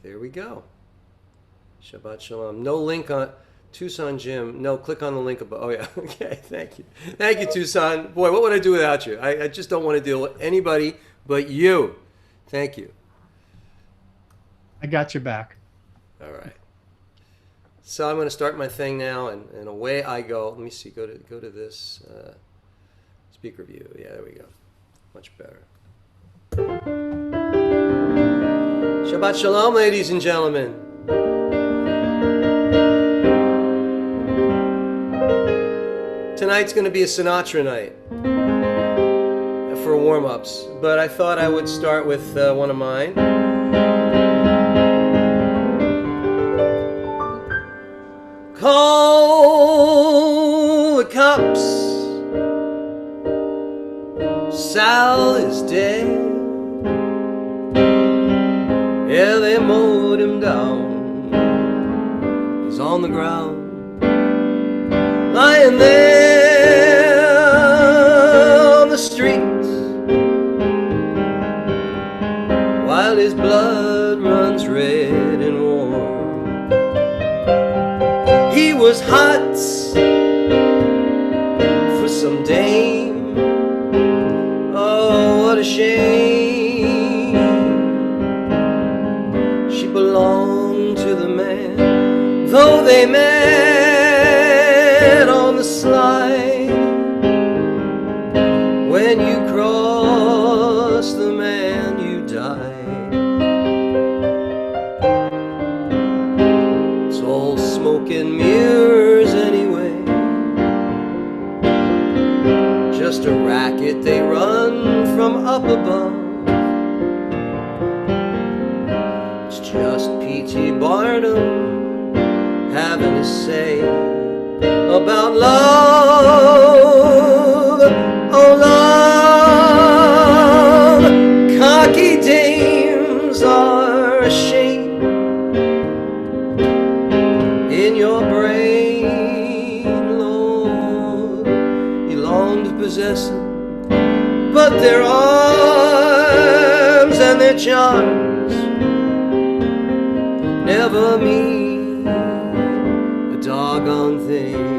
There we go. Shabbat Shalom. No link on Tucson Gym. No, click on the link above. Oh, yeah. Okay, thank you. Thank you, Tucson. Boy, what would I do without you? I just don't want to deal with anybody but you. Thank you. I got your back. All right. So I'm going to start my thing now, and away I go. Let me see. Go to this speaker view. Yeah, there we go. Much better. Shabbat Shalom, ladies and gentlemen. Tonight's going to be a Sinatra night for warm-ups, but I thought I would start with one of mine. Call the cops, Sal is dead. Yeah, they mowed him down. He's on the ground, lying there on the street, while his blood runs red and warm. He was hot for some dame. Oh, what a shame. She belonged to the man, though they met on the sly. When you cross the man, you die. It's all smoke and mirrors anyway, just a racket they run from up above. It's just P.T. Barnum having a say about love. Oh, love. Cocky dames are a shame in your brain, Lord. You long to possess them, but their arms and their charms never mean a doggone thing.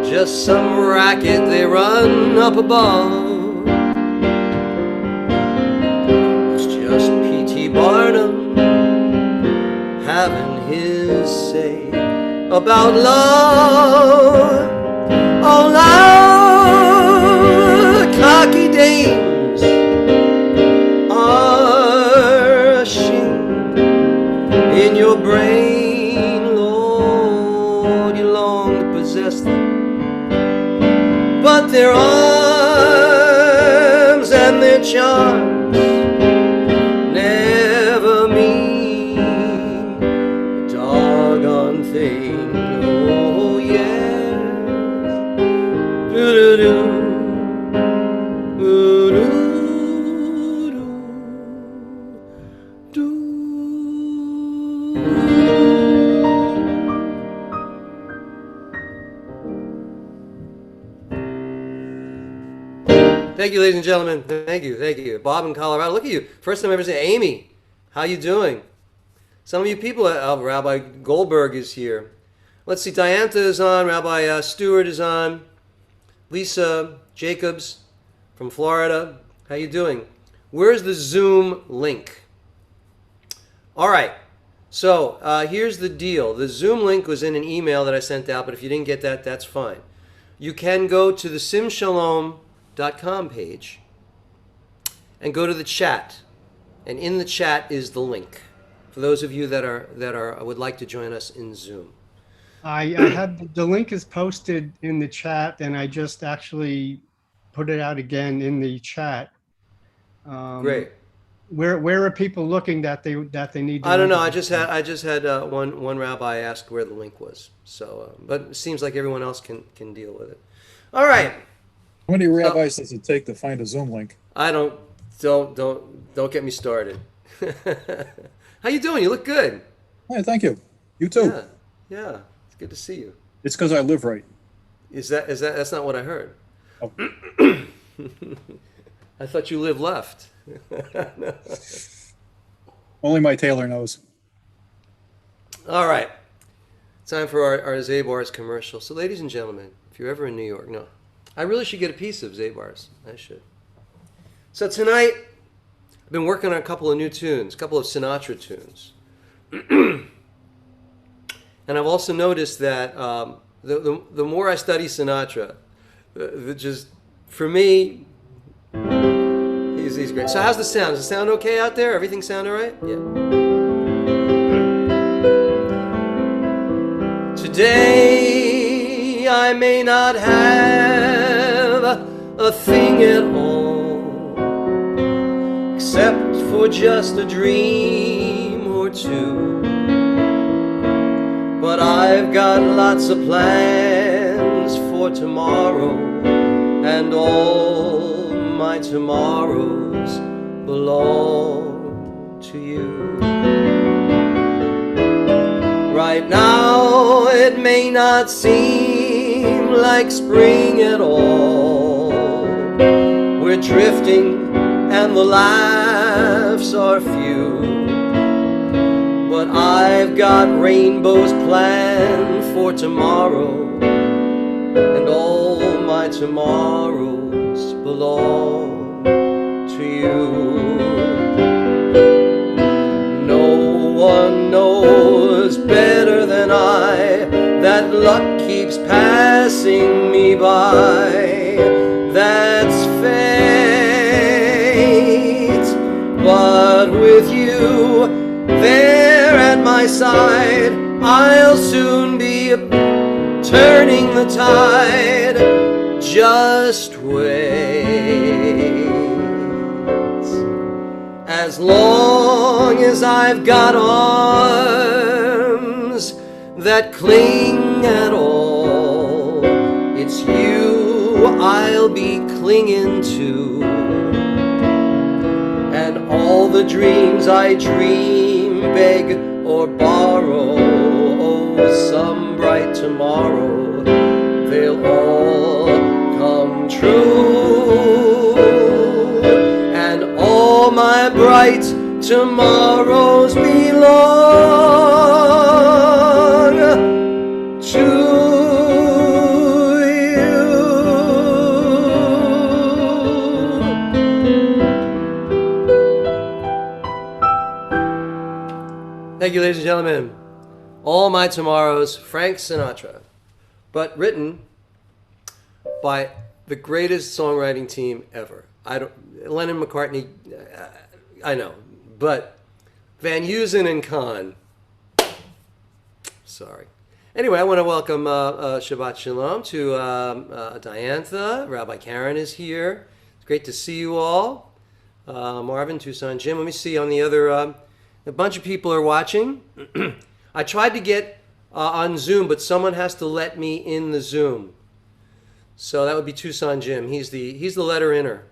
Just some racket they run up above. It's just P.T. Barnum having his say about love. Oh, love. Cocky dames are a shame in your brain, Lord. You long to possess them, but their arms and their charms never mean a doggone thing. Oh, yeah. Do-do-do. Thank you, ladies and gentlemen. Thank you. Bob in Colorado. Look at you. First time I ever seen Amy. How you doing? Some of you people, Rabbi Goldberg is here. Let's see. Diantha is on. Rabbi Stewart is on. Lisa Jacobs from Florida. How you doing? Where's the Zoom link? All right. So here's the deal. The Zoom link was in an email that I sent out, but if you didn't get that, that's fine. You can go to the SimShalom.com page and go to the chat, and in the chat is the link for those of you that would like to join us in Zoom. I had the link is posted in the chat, and I just actually put it out again in the chat. Great. Where are people looking that they need to? I don't know. I just had one rabbi ask where the link was. So, but it seems like everyone else can deal with it. All right. How many rabbis does it take to find a Zoom link? I don't get me started. How you doing? You look good. Hey, thank you. You too. Yeah. It's good to see you. It's because I live right. Is that's not what I heard. Oh. I thought you live left. No. Only my tailor knows. All right. Time for our Zabar's commercial. So, ladies and gentlemen, if you're ever in New York, no, I really should get a piece of Zabar's. I should. So tonight, I've been working on a couple of new tunes, a couple of Sinatra tunes. And I've also noticed that the more I study Sinatra, just for me, he's great. So how's the sound? Does it sound okay out there? Everything sound all right? Yeah. Today I may not have a thing at all, except for just a dream or two. But I've got lots of plans for tomorrow, and all my tomorrows belong to you. Right now it may not seem like spring at all. We're drifting and the laughs are few. But I've got rainbows planned for tomorrow, and all my tomorrows belong to you. No one knows better than I that luck keeps passing me by. That's fate. But with you there at my side, I'll soon be turning the tide. Just wait. As long as I've got arms that cling at all, it's you I'll be clinging to. And all the dreams I dream, beg or borrow, oh, some bright tomorrow, they'll all come true. And all my bright tomorrows belong to you. Thank you, ladies and gentlemen. All My Tomorrows, Frank Sinatra, but written by the greatest songwriting team ever. Lennon, McCartney, I know, but Van Heusen and Kahn. Sorry. Anyway, I want to welcome Shabbat Shalom to Diantha. Rabbi Karen is here. It's great to see you all. Marvin, Tucson, Jim. Let me see on the other. A bunch of people are watching. I tried to get on Zoom, but someone has to let me in the Zoom. So that would be Tucson Jim. He's the letter inner.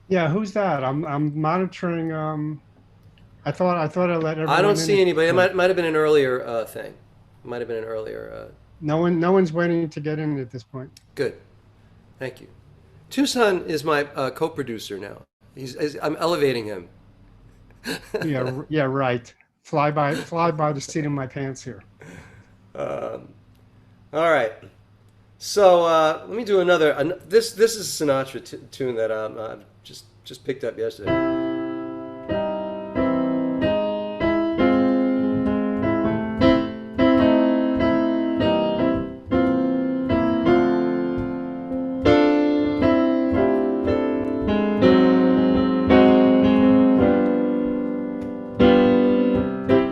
Yeah, who's that? I'm monitoring. I thought I let everyone. I don't in. see anybody. It might have been an earlier thing. Might have been an earlier. No one's waiting to get in at this point. Good, thank you. Tucson is my co-producer now. I'm elevating him. Yeah, right. Fly by the seat of my pants here. All right. So let me do another. This is a Sinatra tune that I just picked up yesterday.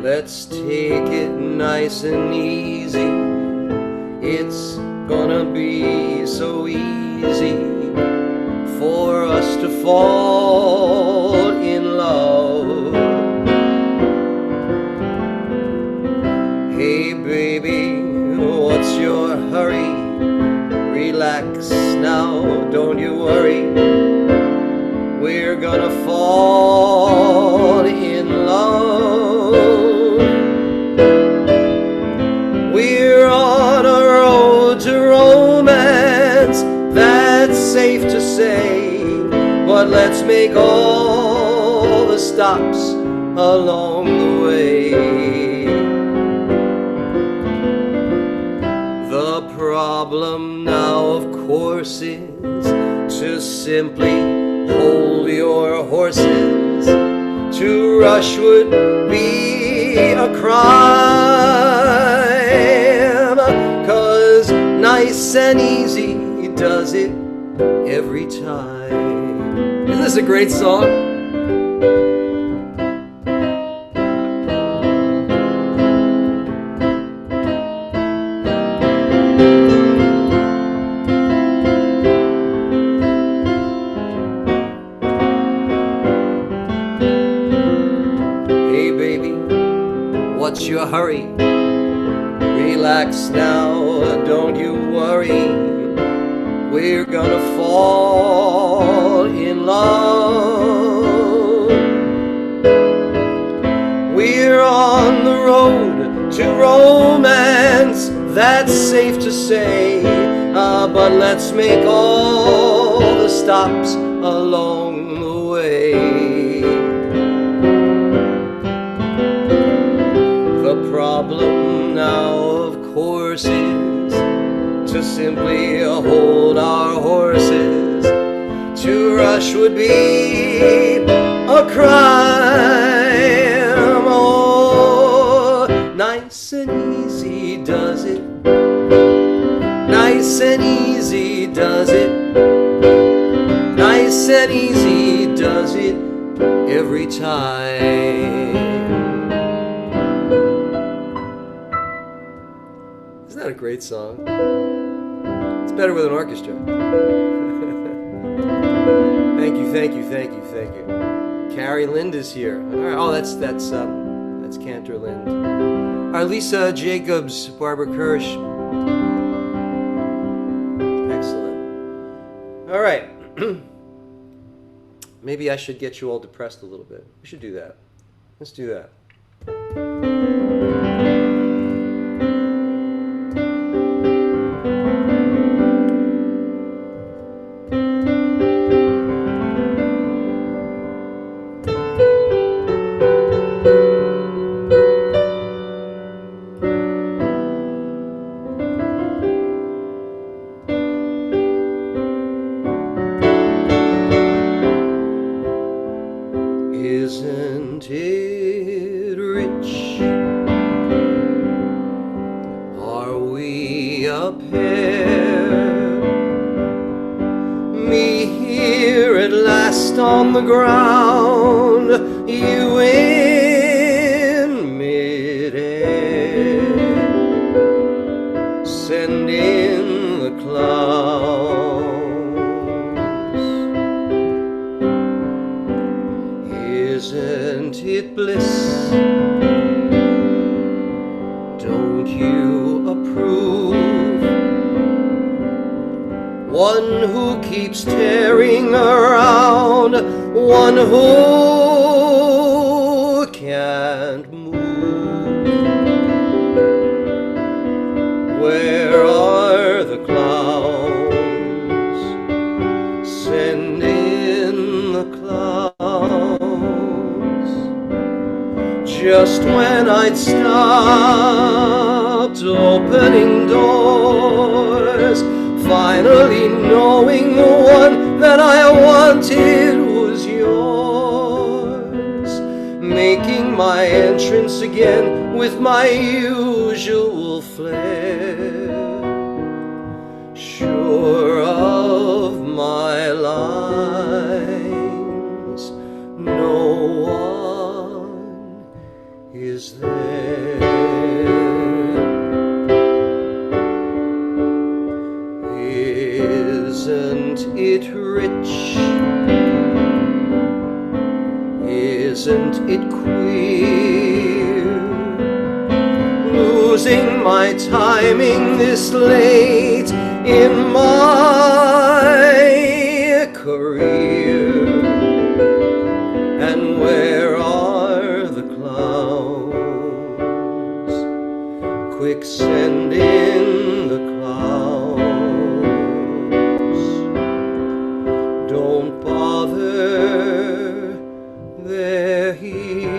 Let's take it nice and easy. It's gonna be so easy. for us to fall in love. Hey baby, what's your hurry? Relax now, don't you worry. We're gonna fall in love. We're on a road to romance, that's safe to say, but let's make all the stops along the way. The problem now, of course, is to simply hold your horses. To rush would be a crime, 'cause nice and easy does it every time. Isn't this a great song? Hey baby, what's your hurry? Relax now, don't you worry. We're gonna fall in love. We're on the road to romance, that's safe to say, but let's make all the stops along the way. The problem now, of course, is to simply hold our horses. To rush would be a crime. Oh, nice and easy does it. Nice and easy does it. Nice and easy does it every time. Isn't that a great song? It's better with an orchestra. Thank you, thank you, thank you, thank you. Carrie Lind is here. All right. Oh, that's Cantor Lind. All right, Lisa Jacobs, Barbara Kirsch. Excellent. All right. Maybe I should get you all depressed a little bit. We should do that. Let's do that. Isn't it rich? Are we a pair? Me here at last on the ground, you in midair. Send in the clouds. Isn't it bliss? Don't you approve? One who keeps tearing around, one who can't move. Where are the clouds? Send in the clouds. Just when I'd stopped opening doors, finally knowing the one that I wanted was yours, making my entrance again with my usual flair, sure of my lines, no one is there. Isn't it rich? Isn't it queer, losing my timing this late in my career? And where are the clowns? Quick, send in the clowns. Don't bother, they're here.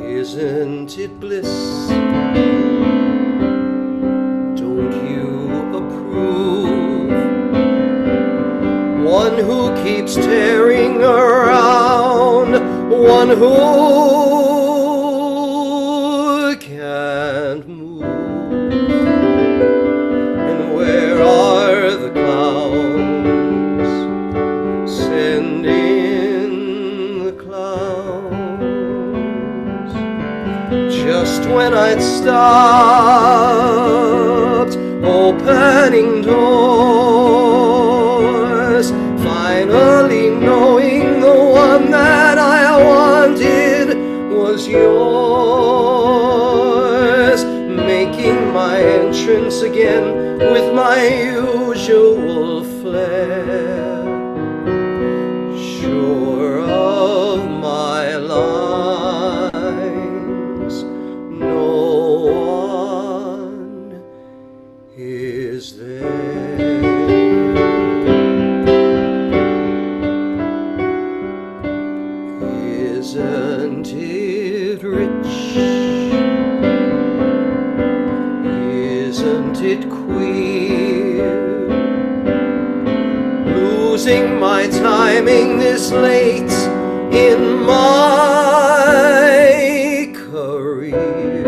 Isn't it bliss? Don't you approve? One who keeps tearing around, one who can't move. And where are the clowns? Send in the clowns. Just when I'd stopped opening doors, finally knowing the one that I wanted was yours, making my entrance again with my usual flair, sure of my lines, no one is there. Isn't it rich? Isn't it queer, losing my timing this late in my career?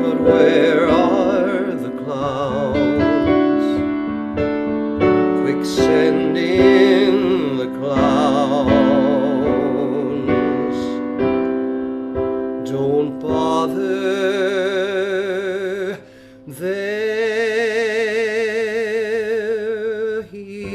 But where are the clowns? Quick, send in the clowns. Don't bother, they're here.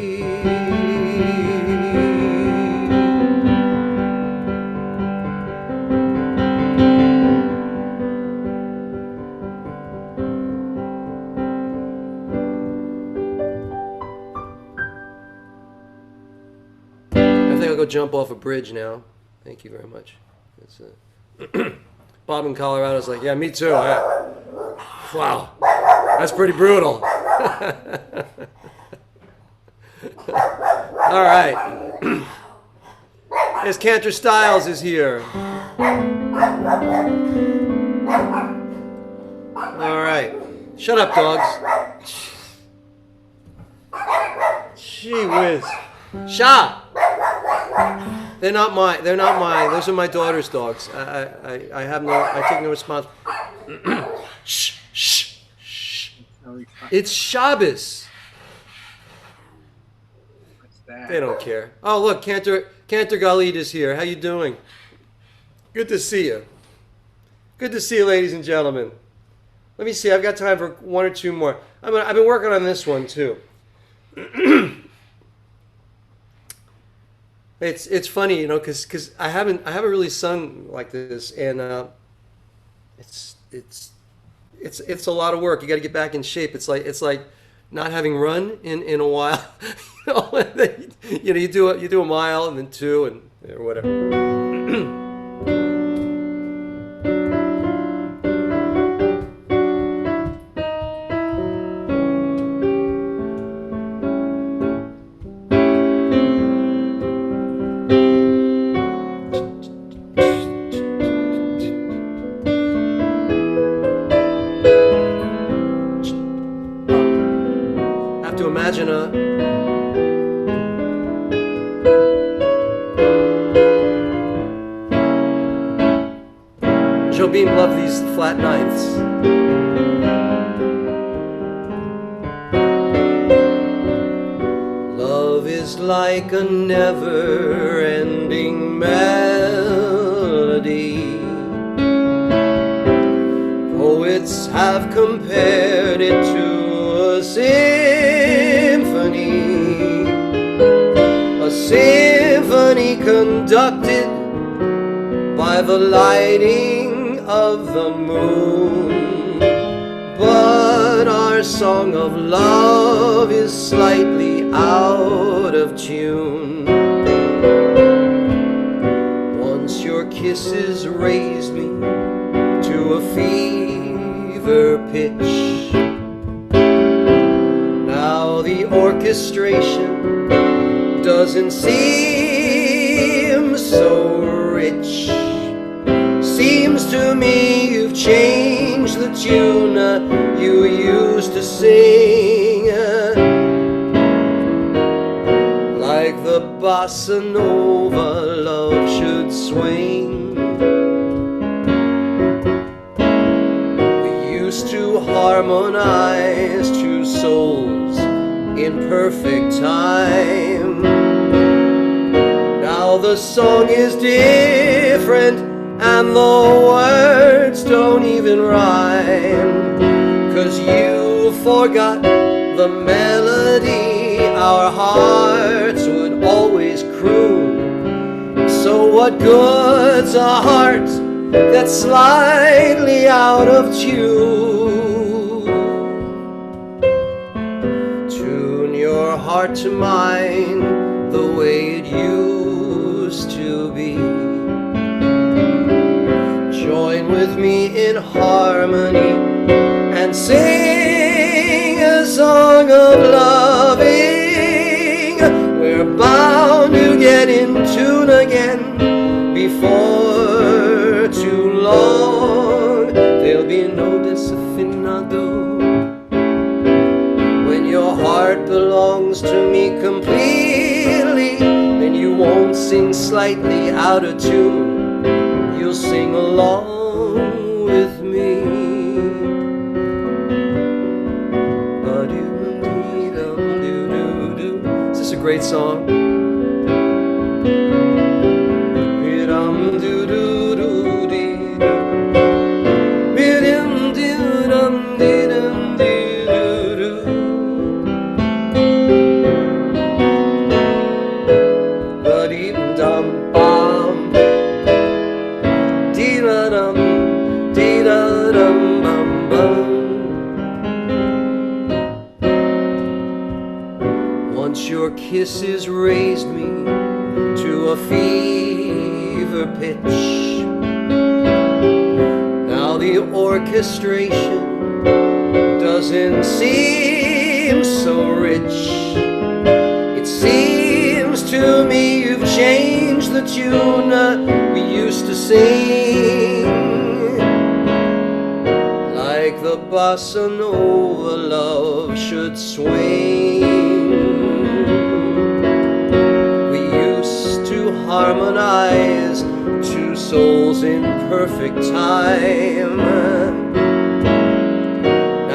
I think I'll go jump off a bridge now. Thank you very much. That's it. Bob in Colorado's like, yeah, me too. Wow, that's pretty brutal. All right. As Cantor Styles is here. All right. Shut up, dogs. Gee whiz. Sha! They're not mine. They're not mine. Those are my daughter's dogs. I have no. I take no response. Shh, shh, shh. It's Shabbos. What's that? They don't care. Oh, look, Cantor Galid is here. How you doing? Good to see you. Good to see you, ladies and gentlemen. Let me see. I've got time for one or two more. I've been working on this one too. It's funny, you know, because I haven't really sung like this, and it's a lot of work. You got to get back in shape. It's like not having run in a while. You know, you do a mile and then two and or whatever. Imagine Little Beam love these flat ninths. Love is like a never-ending melody. Poets have compared it to a symphony conducted by the lighting of the moon. But our song of love is slightly out of tune. Once your kisses raised me to a fever pitch. Now the orchestration doesn't seem so rich. Seems to me you've changed the tune you used to sing, like the bossa nova love should swing. We used to harmonize two souls in perfect time. Now the song is different and the words don't even rhyme, 'cause you forgot the melody our hearts would always croon. So what good's a heart that's slightly out of tune? Tune your heart to mine the way it used to be. Join with me in harmony and sing a song of loving. We're bound to get in tune again before too long. There'll be no desafinado when your heart belongs to me completely. Then you won't sing slightly out of tune. You'll sing along with me. Is this a great song? Your kisses raised me to a fever pitch. Now the orchestration doesn't seem so rich. It seems to me you've changed the tune we used to sing, like the bossa nova love should swing. Harmonize two souls in perfect time.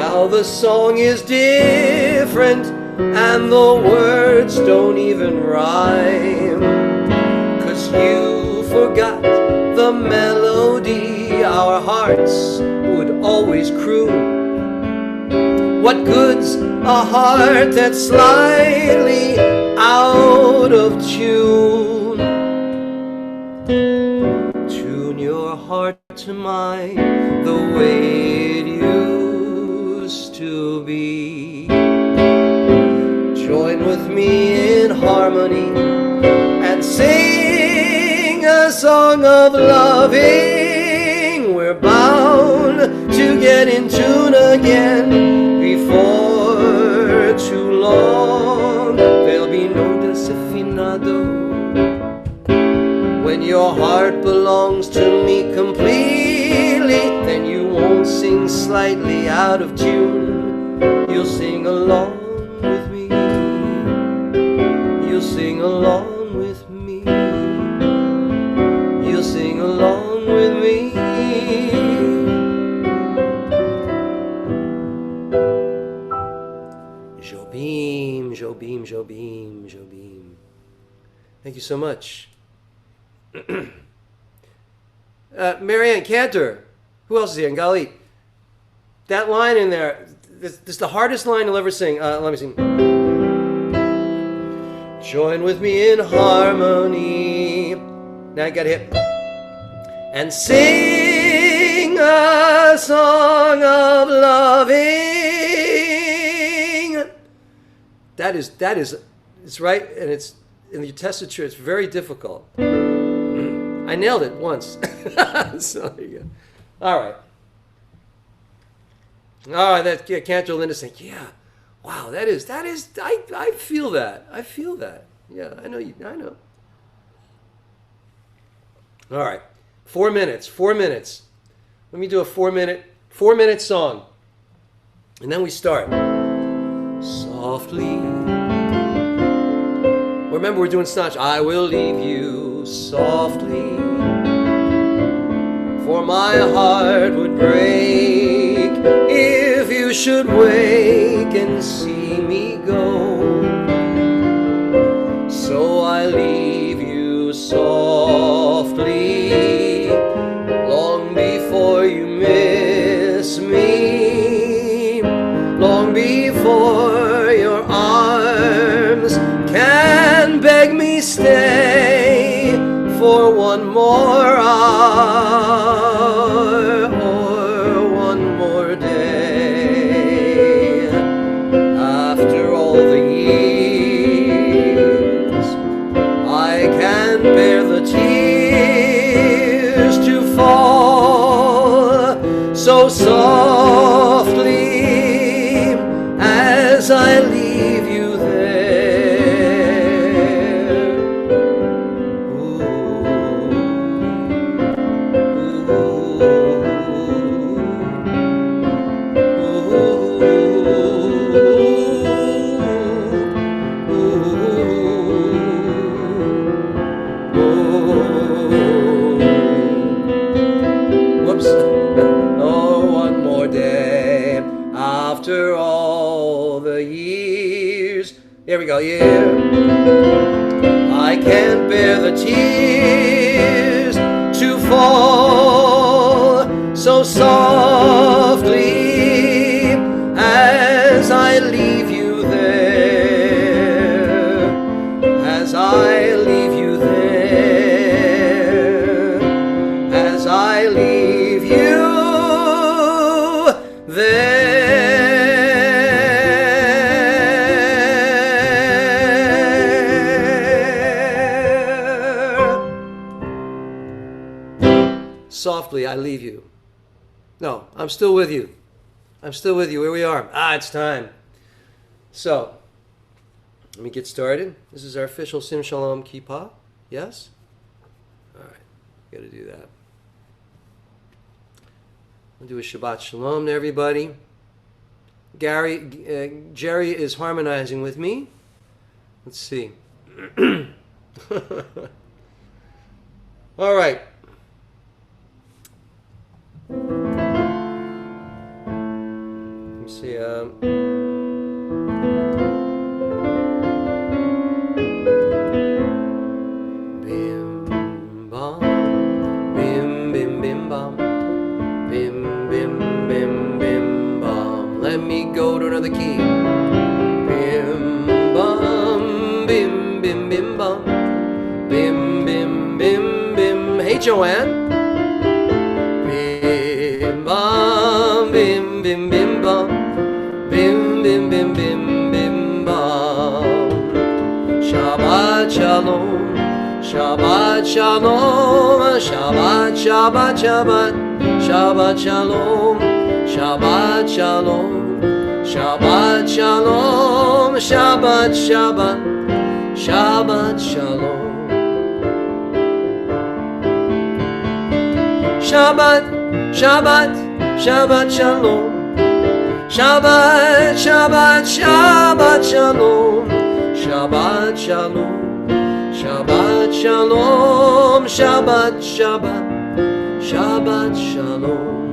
Now the song is different and the words don't even rhyme, 'cause you forgot the melody our hearts would always croon. What good's a heart that's slightly out of tune? Tune your heart to mine the way it used to be. Join with me in harmony and sing a song of loving. We're bound to get in tune again before too long. There'll be no desafinado when your heart belongs to me completely. Then you won't sing slightly out of tune. You'll sing along with me. You'll sing along with me. You'll sing along with me. Thank you so much. Marianne, Cantor. Who else is here? Gali. That line in there, this is the hardest line you'll ever sing. Let me sing. Join with me in harmony. Now you got to hit. And sing a song of loving. That is, it's right, and it's in the tessiture. It's very difficult. I nailed it once. So there you go. All right. That Cantor Linda saying, yeah, wow, that is, I feel that. I feel that. Yeah, I know. All right. 4 minutes. Let me do a 4 minute song. And then we start. Softly. Remember, we're doing snatch. I will leave you softly, for my heart would break if you should wake and see me go. So I leave you softly, long before you miss me, long before your arms can beg me stay for one more hour or one more day. After all the years, I can bear the tears to fall so softly as I leave you there. Ooh. Whoops. Oh, one more day after all the years. Here we go. Yeah. I can't bear the tears to fall so softly as I leave you there, as I leave you there, as I leave you there. Softly, I leave you. No, I'm still with you. I'm still with you. Here we are. It's time. So, let me get started. This is our official Sim Shalom Kippah. Yes? All right. Got to do that. I'll do a Shabbat Shalom to everybody. Jerry is harmonizing with me. Let's see. All right. Let me see. Bim bam, bim bim bim bam, bim bim bim bim bam. Let me go to another key. Bim bam, bim bim bim bam, bim bim bim bim. Hey, Joanna. Bim bam, bim bim bim bam, bim bim bim bim bim bam. Shabbat shalom, Shabbat shalom, Shabbat Shabbat Shabbat, Shabbat shalom, Shabbat shalom, Shabbat shalom, Shabbat Shabbat, Shabbat shalom. Shabbat, Shabbat, Shabbat shalom. Shabbat, Shabbat, Shabbat shalom. Shabbat shalom. Shabbat shalom. Shabbat, Shabbat. Shabbat shalom.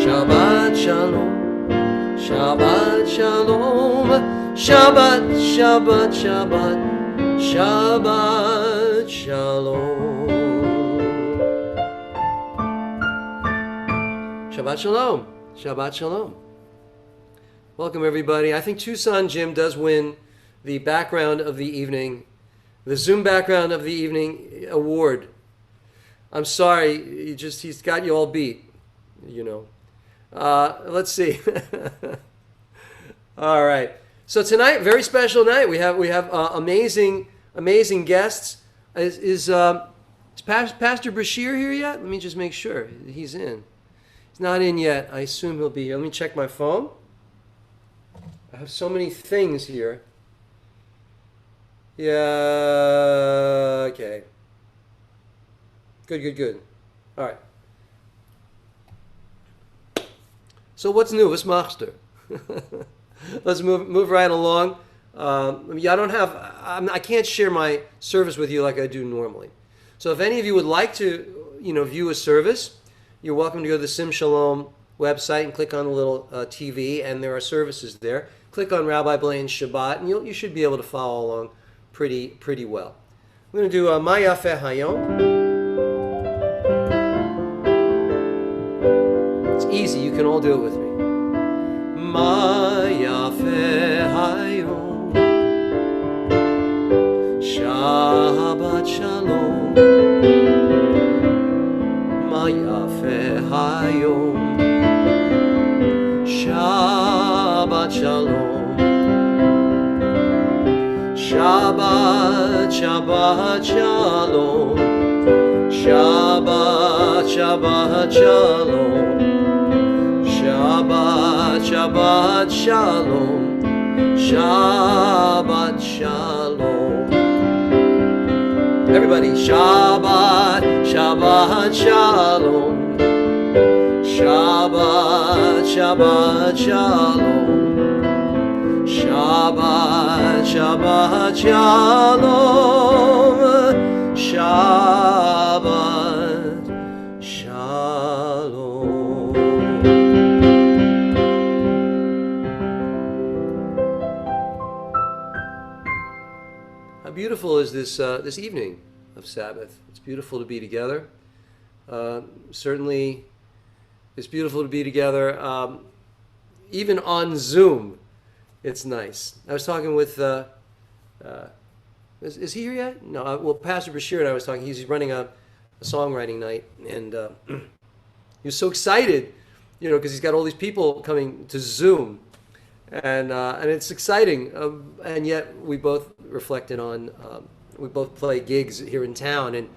Shabbat shalom. Shabbat shalom. Shabbat, Shabbat, Shabbat. Shabbat Shalom. Shabbat Shalom. Shabbat Shalom. Welcome, everybody. I think Tucson Jim does win the background of the evening, the Zoom background of the evening award. I'm sorry, he's got you all beat, you know. Let's see. All right. So tonight, very special night. We have amazing guests. Is Pastor Brashear here yet? Let me just make sure he's in. He's not in yet. I assume he'll be here. Let me check my phone. I have so many things here. Yeah. Okay. Good. All right. So what's new? What's machster? Let's move right along. I can't share my service with you like I do normally. So if any of you would like to, view a service, you're welcome to go to the Sim Shalom website and click on the little TV, and there are services there. Click on Rabbi Blane's Shabbat, and you should be able to follow along pretty well. I'm going to do Ma Yafeh Hayom. It's easy. You can all do it with me. Ma Yafeh Hayom, Shabbat Shalom. Ma Yafeh Hayom, Shabbat Shalom. Shabbat Shalom. Shabbat Shalom. Shabbat Shalom. Shabbat Shalom. Everybody, Shabbat Shalom. Shabbat Shalom. Shabbat Shalom. Shabbat Shalom. How beautiful is this evening of Sabbath? It's beautiful to be together. Certainly, it's beautiful to be together, even on Zoom. It's nice. I was talking with, is he here yet? No, well, Pastor Brashear and I was talking. He's running a songwriting night, and he was so excited, because he's got all these people coming to Zoom, and it's exciting. And yet we both reflected on, we both play gigs here in town, and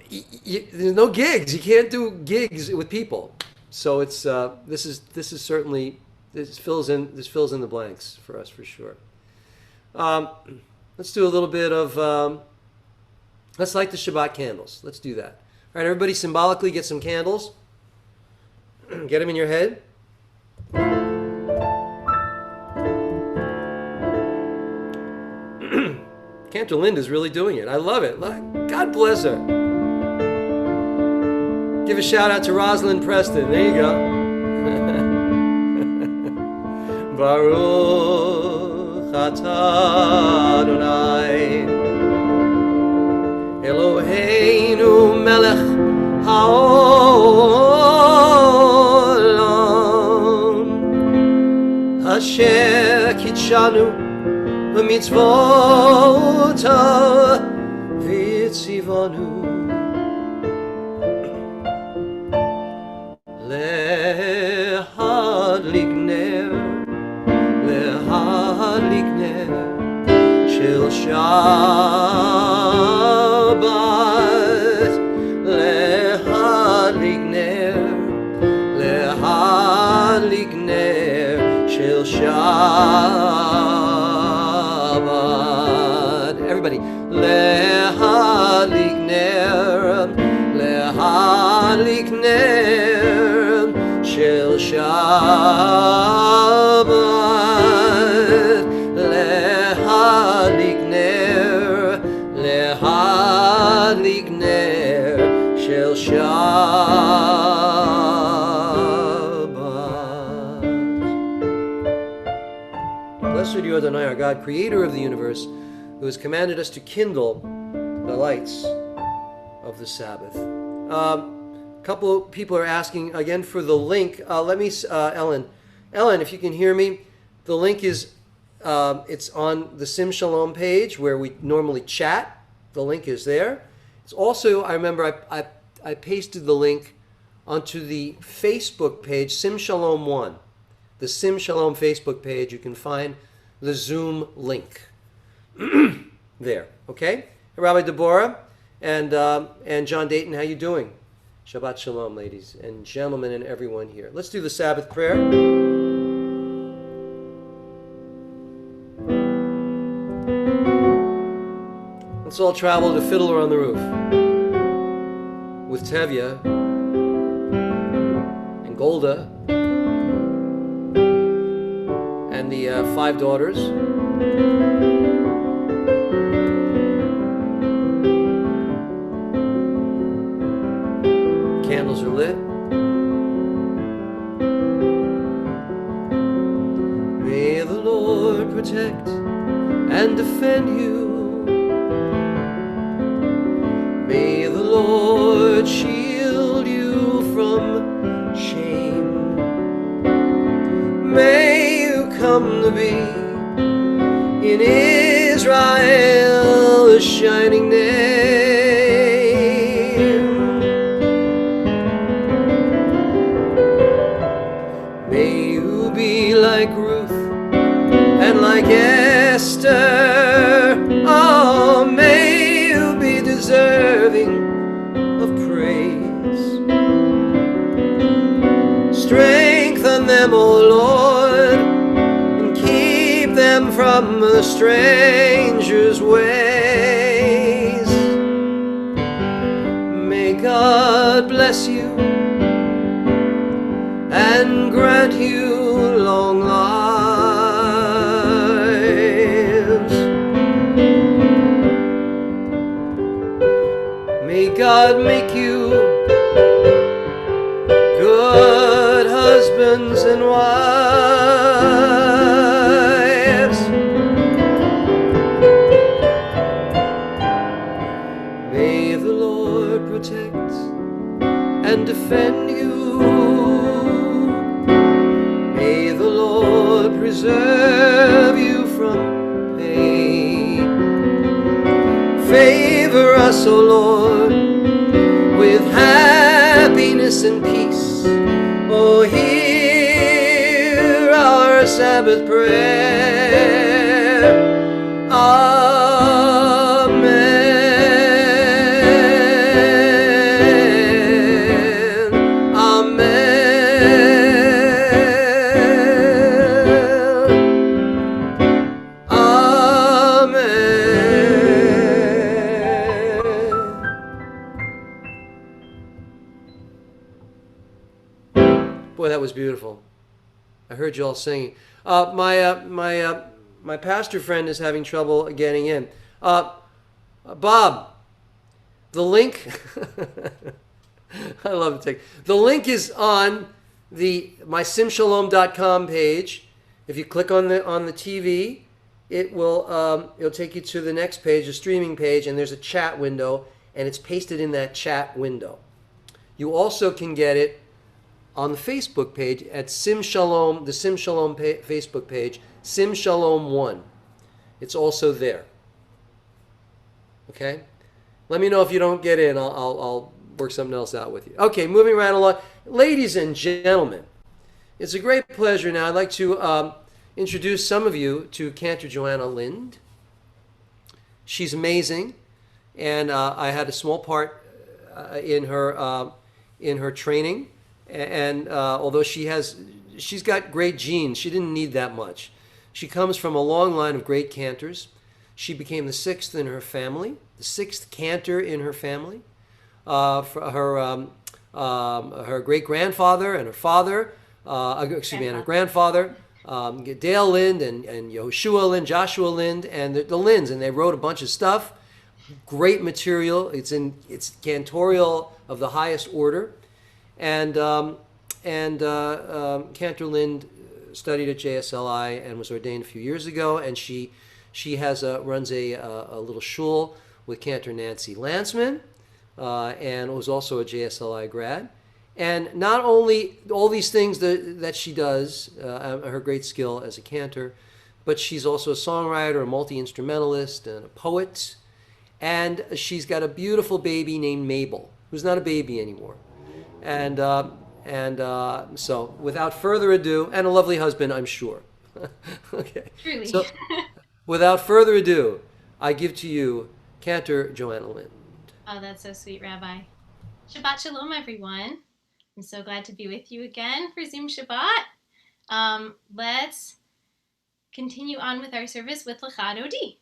there's no gigs. You can't do gigs with people. So it's this is certainly. This fills in the blanks for us for sure. Let's do a little bit of, let's light the Shabbat candles. Let's do that. All right, everybody symbolically get some candles. Get them in your head. Cantor Linda's really doing it. I love it. God bless her. Give a shout out to Rosalind Preston. There you go. Baruch atah Adonai Eloheinu melech haolam Asher kitshanu b'mitzvotav v'tzivanu lehadlik ner Shel Shabbat lehadlik ner Shel Shabbat. Everybody, lehadlik ner Shel Shabbat. Lehadlik ner Shel Shabbat. Blessed are you, Adonai, our God, creator of the universe, who has commanded us to kindle the lights of the Sabbath. A couple of people are asking again for the link. Ellen, if you can hear me, the link is it's on the Sim Shalom page where we normally chat. The link is there. It's also, I remember I pasted the link onto the Facebook page, Sim Shalom 1. The Sim Shalom Facebook page, you can find the Zoom link there. Okay? Rabbi Deborah and John Dayton, how you doing? Shabbat Shalom, ladies and gentlemen, and everyone here. Let's do the Sabbath prayer. Let's all travel to Fiddler on the Roof with Tevye and Golda and the 5 daughters. Candles are lit. May the Lord protect and defend you. May the Lord shield you from shame. May you come to be in Israel a shining name. May you be like Ruth and like Esther. Oh, may you be deserving of praise. Strengthen them, O Lord, and keep them from the stranger's ways. May God bless you and grant you long lives. May God make you good husbands and wives. May the Lord protect and defend you. May the Lord preserve you from pain. Favor us, O Lord, with happiness and peace. Oh, hear our Sabbath prayer. Amen. Amen. Amen. Boy, that was beautiful. I heard you all singing. My pastor friend is having trouble getting in. Bob, the link. I love the The link is on my simshalom.com page. If you click on the TV, it'll take you to the next page, the streaming page, and there's a chat window, and it's pasted in that chat window. You also can get it on the Facebook page at Sim Shalom, the Sim Shalom Facebook page, Sim Shalom 1. It's also there. Okay? Let me know if you don't get in. I'll work something else out with you. Okay, moving right along. Ladies and gentlemen, it's a great pleasure now. I'd like to introduce some of you to Cantor Joanna Lind. She's amazing, and I had a small part in her training. And although she's got great genes, she didn't need that much. She comes from a long line of great cantors. She became the 6th in her family, the 6th cantor in her family. Her great-grandfather and her father, and her grandfather, Dale Lind and Yehoshua Lind, Joshua Lind, and the Linds, and they wrote a bunch of stuff. Great material. It's cantorial of the highest order. And Cantor Lind studied at JSLI and was ordained a few years ago, and she runs a little shul with Cantor Nancy Lanceman, and was also a JSLI grad. And not only all these things that she does, her great skill as a cantor, but she's also a songwriter, a multi-instrumentalist, and a poet. And she's got a beautiful baby named Mabel, who's not a baby anymore. And so, without further ado, and a lovely husband, I'm sure. Okay. Truly. So, without further ado, I give to you Cantor Joanna Lind. Oh, that's so sweet, Rabbi. Shabbat Shalom, everyone. I'm so glad to be with you again for Zoom Shabbat. Let's continue on with our service with Lecha Dodi.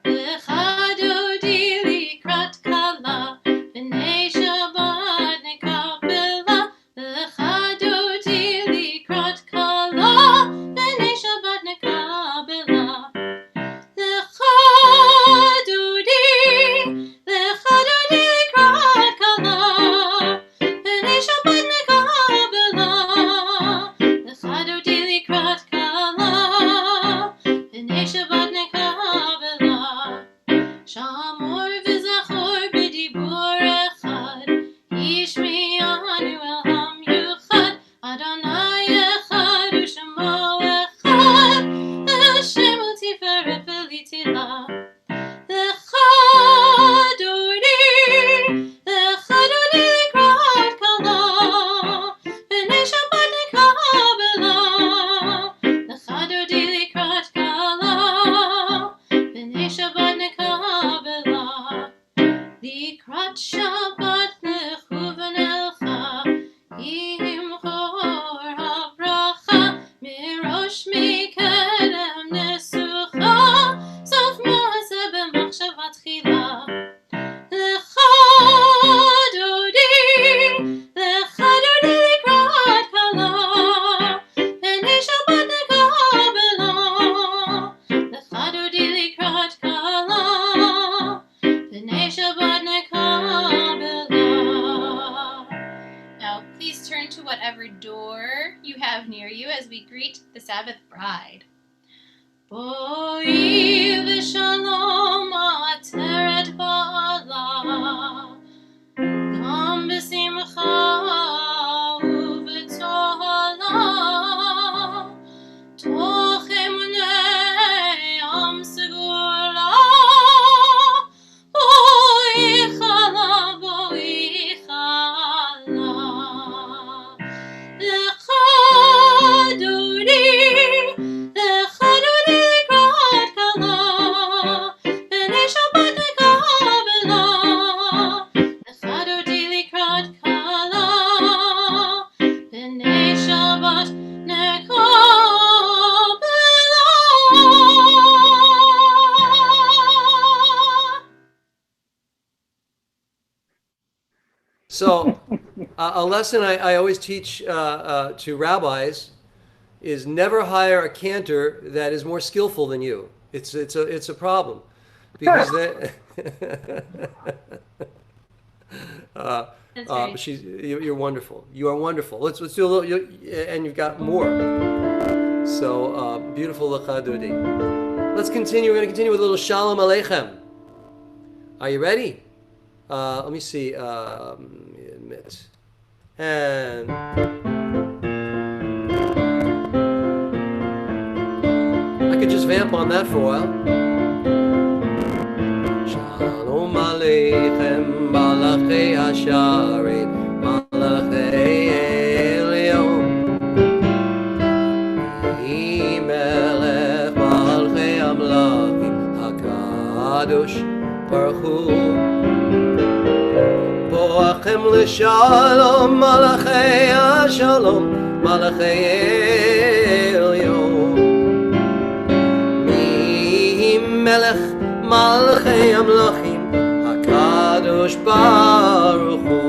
Lecha Dodi likrat kala, b'nei Shabbat nekabela. Lecha Dodi likrat kala, b'nei Shabbat nekabela. Lecha Dodi likrat kala, b'nei Shabbat nekabela. Lecha Dodi likrat kala, b'nei Shabbat nekabela. Shamor v'zachor b'dibur echad, yishmi'anu el ham yuchad, Adonai echad u'shemo echad, Hashem u'tiferet v'litila. Lecha Dodi likrat kala, b'nei Shabbat nekabela. Lecha Dodi likrat kala, b'nei Shabbat nekabela. Likrat Shabbat lechu v'nelcha, Yimchor habracha, mirosh mikedem nesucha, sof ma'aseh b'machshava tchila. Lecha Dodi likrat kala, b'nei Shabbat nekabela. Lecha Dodi likrat kala, b'nei Shabbat nekabela. Now, please turn to whatever door you have near you as we greet the Sabbath bride. Boi v'shalom ateret ba'ala, gam b'simcha u'v'tohala, toch emunei am segula. Boi chala, boi chala. Lecha Dodi likrat kala, b'nei Shabbat nekabela. Lecha Dodi likrat kala, b'nei Shabbat nekabela. So, a lesson I always teach to rabbis is never hire a cantor that is more skillful than you. It's a problem because That's right. you're wonderful. You are wonderful. Let's do a little, and you've got more. So beautiful Lecha Dodi. Let's continue. We're going to continue with a little Shalom Aleichem. Are you ready? Let me see. Admit. And I could just vamp on that for a while. Shalom Aleichem, Malachei Hasharet, Malachei Elyon, Melech Malchei Amlachim, Hakadosh Baruch Hu. Boachem l'shalom, Malachei Hashalom, Malachei Elyon, Melech Malchei Amlachim, Hakadosh Baruch Hu.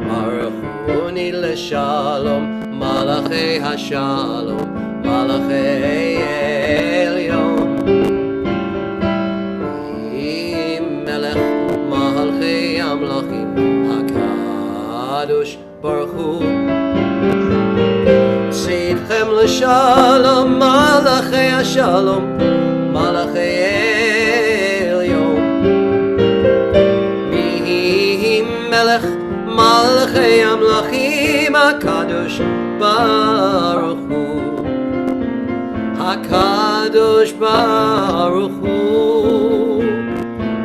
Baruchuni l'shalom, Malachei Hashalom, Malachei Elyon, Melech Malchei Amlachim, Hakadosh Baruch Hu. Tzid Chem l'shalom, malachei hashalom, malachei elyon. Mihi melech, malachei amlachim, HaKadosh Baruch Hu. HaKadosh Baruch Hu.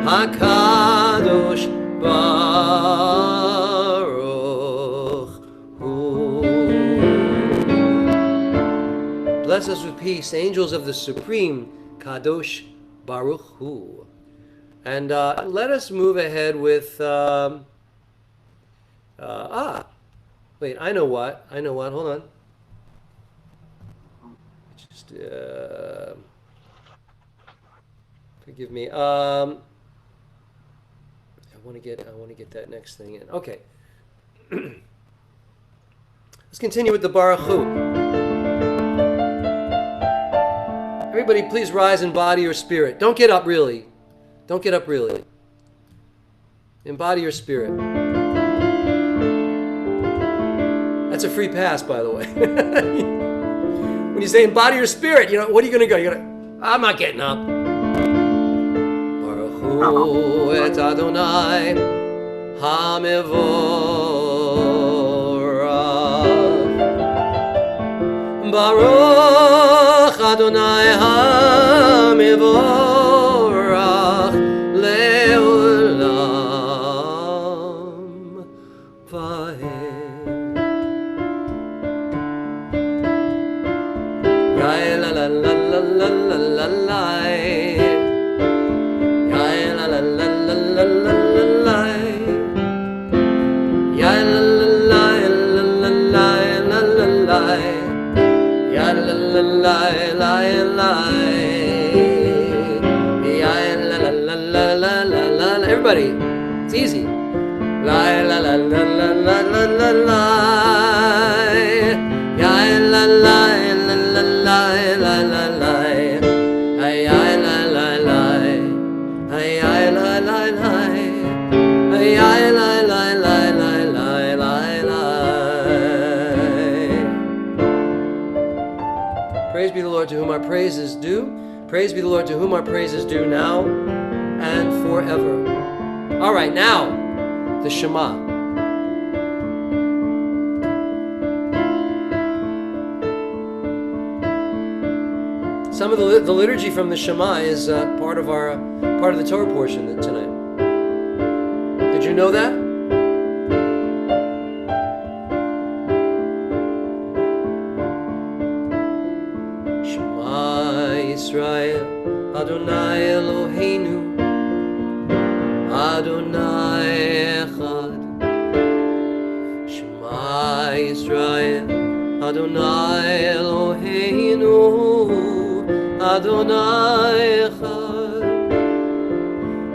HaKadosh Baruch Hu. Bless us with peace, angels of the Supreme, Kadosh Baruch Hu. And let us move ahead with, wait, I know what, hold on. Just, forgive me, I want to get that next thing in. Okay. Let's continue with the Baruch Hu. Everybody, please rise in body or spirit. Don't get up, really. Don't get up, really. Embody your spirit. That's a free pass, by the way. When you say embody your spirit, what are you going to go? I'm not getting up. Baruch Hu et Adonai HaMevorach. Baruch Adonai HaMevorach Le'olam Va'ed. Ya la la la la la la la la. Ya la la la la la la la la. Ya la la la la la la la la. Ya la la la la la. Ya la la la la la la la. Everybody, it's easy. La la la la la la la la la. Ya la la la la la la la la. Ay ay la la la. Ay ay la la la. Ay ay la la la la la la la. Praise be the Lord to whom our praise is due. Praise be the Lord to whom our praise is due now and forever. All right, now the Shema. Some of the liturgy from the Shema is part of the Torah portion tonight. Did you know that? Shema Yisrael, Adonai Eloheinu, Adonai Echad. Shema Yisrael, Adonai Eloheinu, Adonai Echad.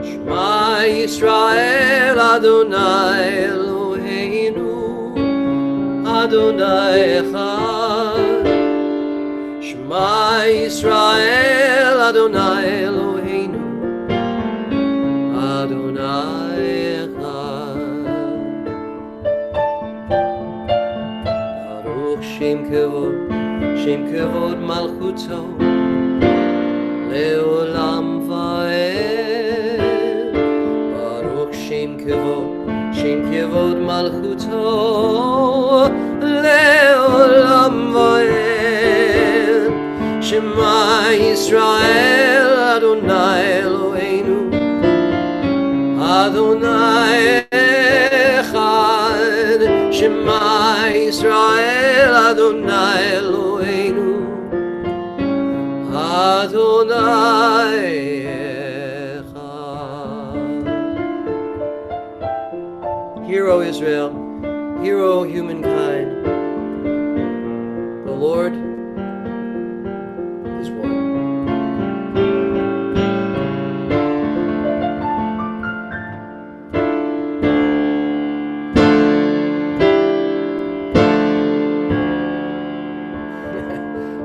Shema Yisrael, Adonai Eloheinu, Adonai Echad. Shema Yisrael, Adonai Eloheinu, Adonai Echad. Baruch Shem Kevod Malchuto Le'olam Va'ed. Baruch Shem Kevod Malchuto Le'olam Va'ed. Shema Yisrael, Adonai Eloheinu, Adonai Echad. Shema Yisrael, Adonai Eloheinu, Adonai Echad. Hear, O Israel, hear, O humankind, the Lord is one.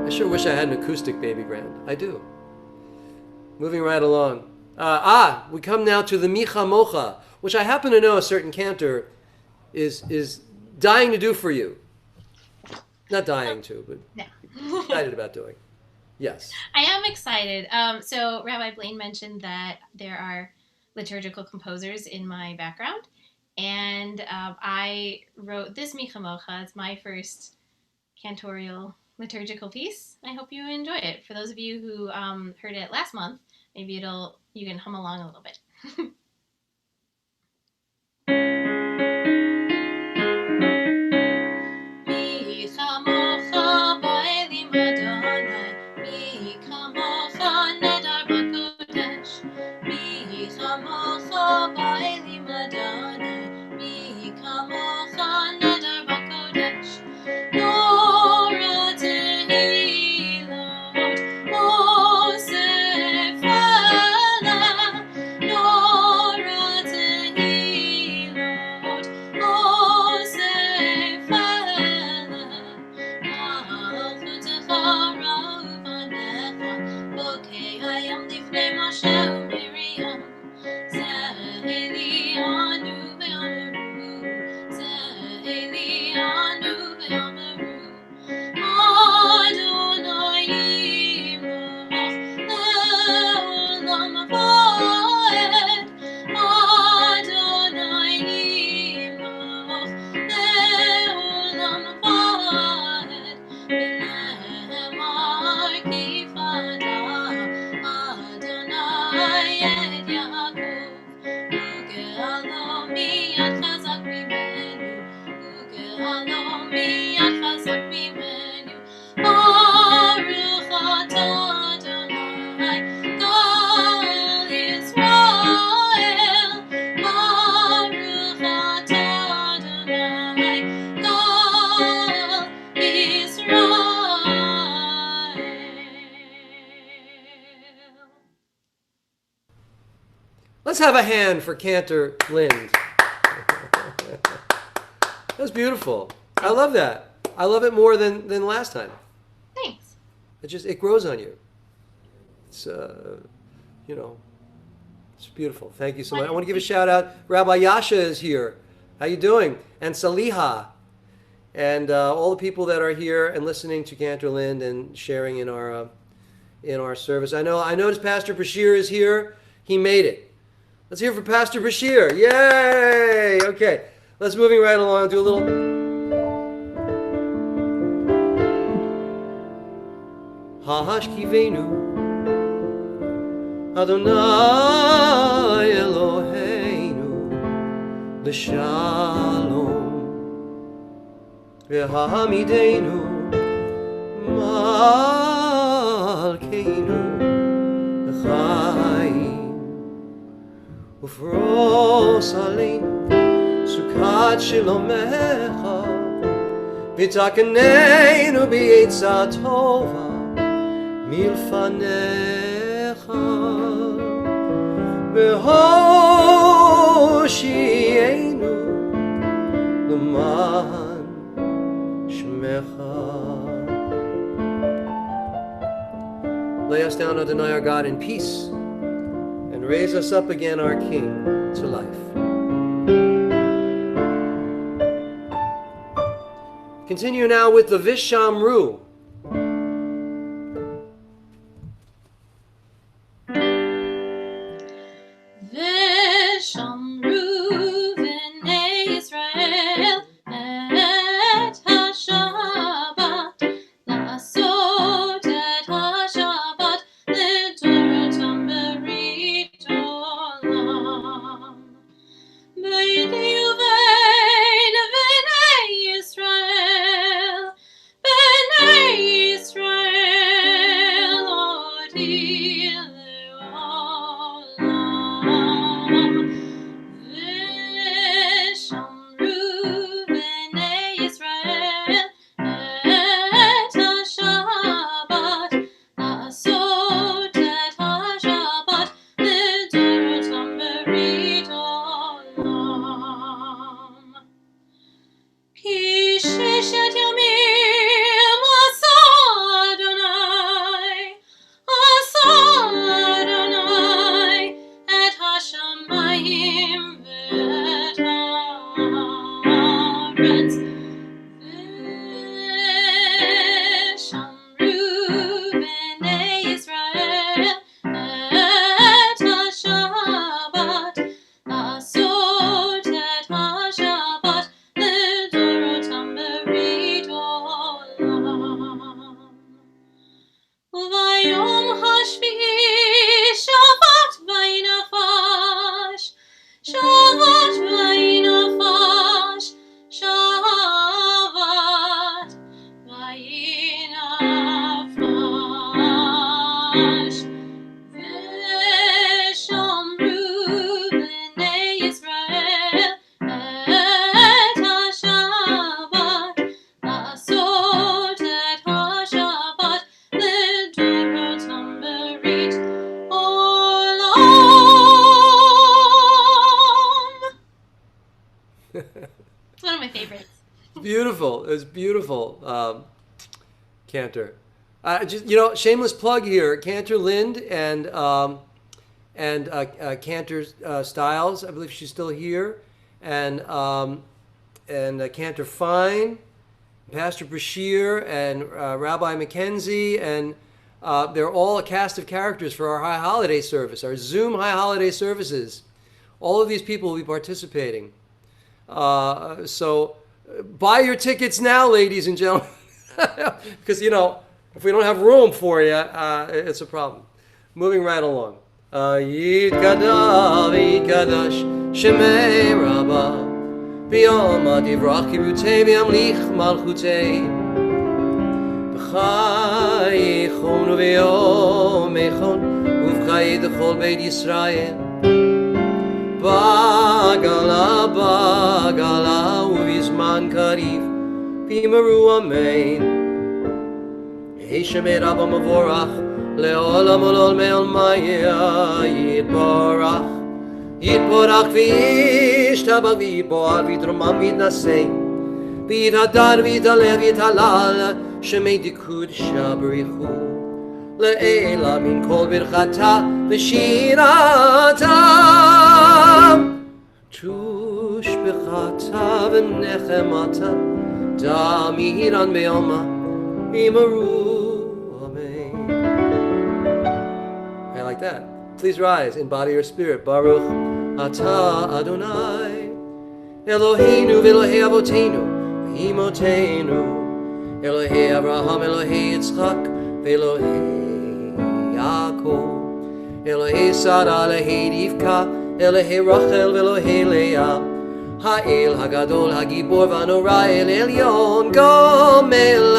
I sure wish I had an acoustic baby grand. I do. Moving right along. We come now to the Micha Mocha, which I happen to know a certain Cantor is dying to do for you. Not dying to, but No. excited about doing. Yes. I am excited. So Rabbi Blane mentioned that there are liturgical composers in my background, and I wrote this Michamocha. It's my first cantorial liturgical piece. I hope you enjoy it. For those of you who heard it last month, maybe you can hum along a little bit. Let's have a hand for Cantor Lind. That was beautiful. I love that. I love it more than last time. Thanks. It grows on you. It's it's beautiful. Thank you so much. I want to give a shout out. Rabbi Yasha is here. How you doing? And Saliha, and all the people that are here and listening to Cantor Lind and sharing in our service. I noticed Pastor Brashear is here. He made it. Let's hear for Pastor Brashear. Yay! Okay, let's moving right along. Do a little. Hashkivenu Adonai Eloheinu L'Shalom V'hamidenu Malkeinu L'chaim Ufros Aleinu Sukkot Shilomecha V'takanenu B'yetza Tova Milfanecha Behoshienu L'man Shmecha. Lay us down, Adonai, our God, in peace, and raise us up again, our King, to life. Continue now with the Vishamru. B'nai It's one of my favorites. Beautiful. It's beautiful, Cantor. Just shameless plug here. Cantor Lind and Cantor Styles. I believe she's still here, and Cantor Fine, Pastor Brashear, and Rabbi Mackenzie, and they're all a cast of characters for our High Holiday service, our Zoom High Holiday services. All of these people will be participating. So buy your tickets now, ladies and gentlemen, because if we don't have room for you, it's a problem. Moving right along. Yitkadash Shemei Rabba B'yom Adivrach Kibutei B'yamlich Malchutei B'chayechon U'b'yom Echon U'v'chayei D'chol Beit Yisrael Bagala U'v'zman Kariv B'yimaru Amen Shemei Rabba Mavorach Le'olam Olol Me'ol Maya Yitborach V'yishtabach V'yitboar V'yidromam V'yidnasei V'yidhadar V'yidalev V'yidhalal Shemei Dikud Shabarichu Le'ela Min Kol Birchata V'shirata Tushbechata V'nechemata Damiran Be'oma Imaru like that. Please rise in body or spirit. Baruch Ata Adonai Eloheinu v'Elohei Avoteinu v'Imotenu Elohei Avraham Elohei Yitzchak v'Elohei Yaakov Elohei Sarah Elohei Rivka Elohei Rachel v'Elohei Leah Ha'el Hagadol Hagibor v'Anora El Elyon Gomel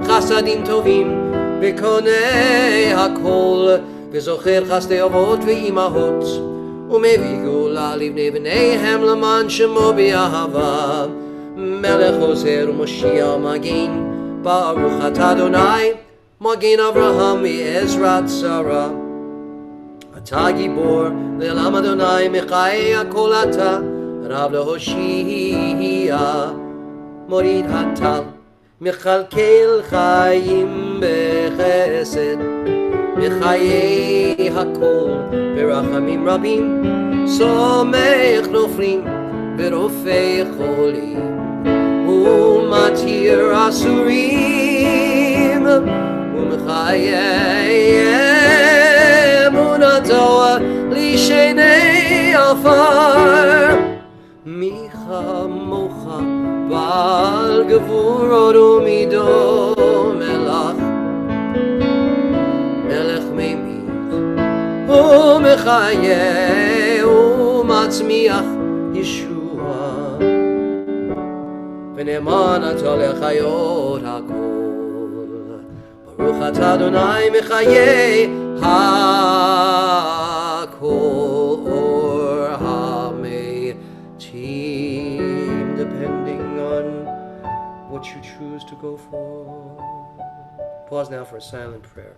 Chasadim Tovim v'Konei Hakol וזוכר חסדי אבות ואימהות ומביא גאולה לבני בניהם למען שמו באהבה מלך עוזר ומושיע מגן ברוך אתה אדוני מגן אברהם מעזרת שרה אתה גיבור לעולם אדוני מחיי הכל אתה רב להושיע מוריד הטל מכלכל חיים בחסד בחיי הכל ברחמים רבים סומך נופלים ורופא חולים ומתיר אסורים ומחיי אמונתו לשני עפר מי כמוך בעל גבורות ומידות מלך מלך ממית ומחיה ומצמיח ישוע ונאמן אתה לחיות הכל ברוך אתה אדוני מחיה הכל המתים depending on what you choose to go for. Pause now for a silent prayer.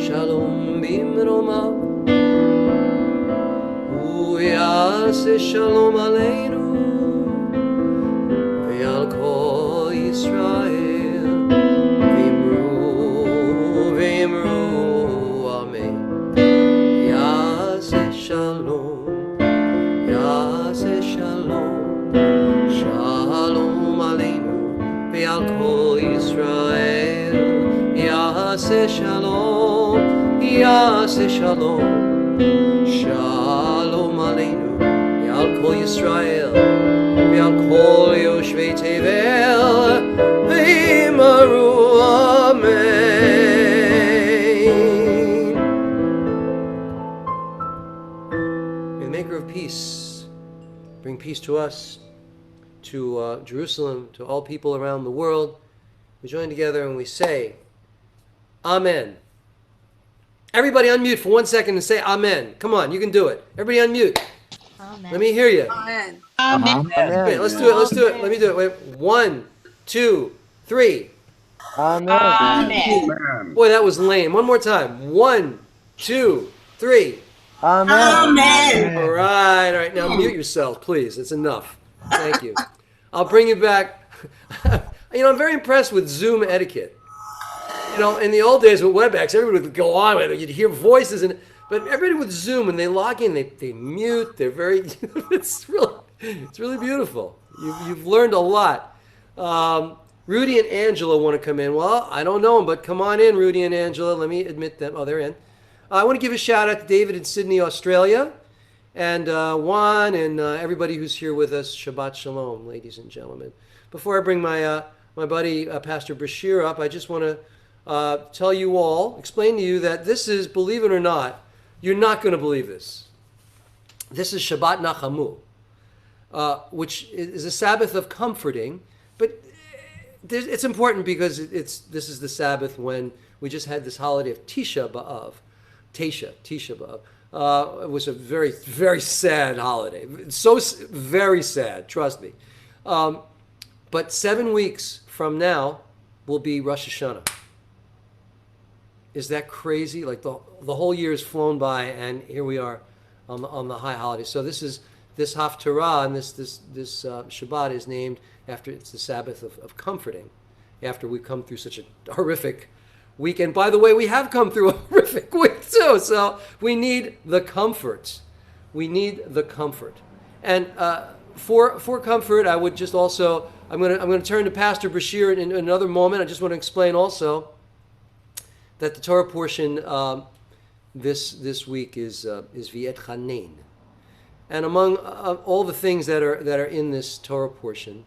Shalom bimromav Uyase shalom aleinu Ve'al kol Yisrael V'imru amen Yase shalom Shalom aleinu Ve'al kol Yisrael Yase shalom, Yase shalom, Shalom aleinu, Ve'al kol Yisrael, Ve'al kol Yoshvei Tevel, V'yimaru amen. May the maker of peace bring peace to us, to Jerusalem, to all people around the world. We join together and we say, Amen. Everybody unmute for 1 second and say Amen. Come on, you can do it. Everybody unmute. Amen. Let me hear you. Amen. Amen. Wait, let's do it. Let's do it. Let me do it. Wait, 1, 2, 3. Amen. Amen. Boy, that was lame. One more time. 1, 2, 3. Amen. All right. Now mute yourselves, please. It's enough. Thank you. I'll bring you back. I'm very impressed with Zoom etiquette. In the old days with WebEx, everybody would go on with it. You'd hear voices, but everybody with Zoom, when they log in, they mute. They're very. it's really beautiful. You've learned a lot. Rudy and Angela want to come in. Well, I don't know them, but come on in, Rudy and Angela. Let me admit them. Oh, they're in. I want to give a shout out to David in Sydney, Australia, and Juan and everybody who's here with us. Shabbat Shalom, ladies and gentlemen. Before I bring my buddy Pastor Brashear up, I just want to explain to you that this is, believe it or not, you're not going to believe this. This is Shabbat Nachamu, which is a Sabbath of comforting, but it's important because this is the Sabbath when we just had this holiday of Tisha B'Av. Tisha B'Av. It was a very, very sad holiday. So very sad, trust me. But 7 weeks from now will be Rosh Hashanah. Is that crazy? Like the whole year has flown by, and here we are on the high holiday. So this Haftarah and this Shabbat is named after, it's the Sabbath of comforting, after we've come through such a horrific week. And by the way, we have come through a horrific week too. So we need the comfort. We need the comfort. And for comfort, I would just also, I'm going to turn to Pastor Brashear in another moment. I just want to explain also that the Torah portion this week is V'et Chanein, and among all the things that are in this Torah portion,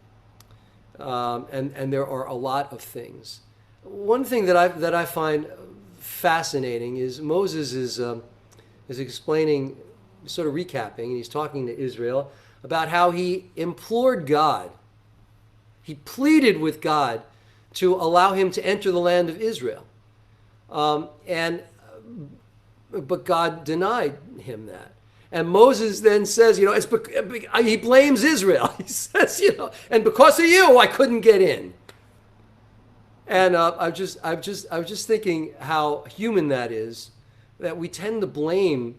and there are a lot of things. One thing that I find fascinating is Moses is explaining, sort of recapping, and he's talking to Israel about how he implored God, he pleaded with God to allow him to enter the land of Israel. But God denied him that. And Moses then says, he blames Israel. He says, and because of you, I couldn't get in. And I was just thinking how human that is, that we tend to blame.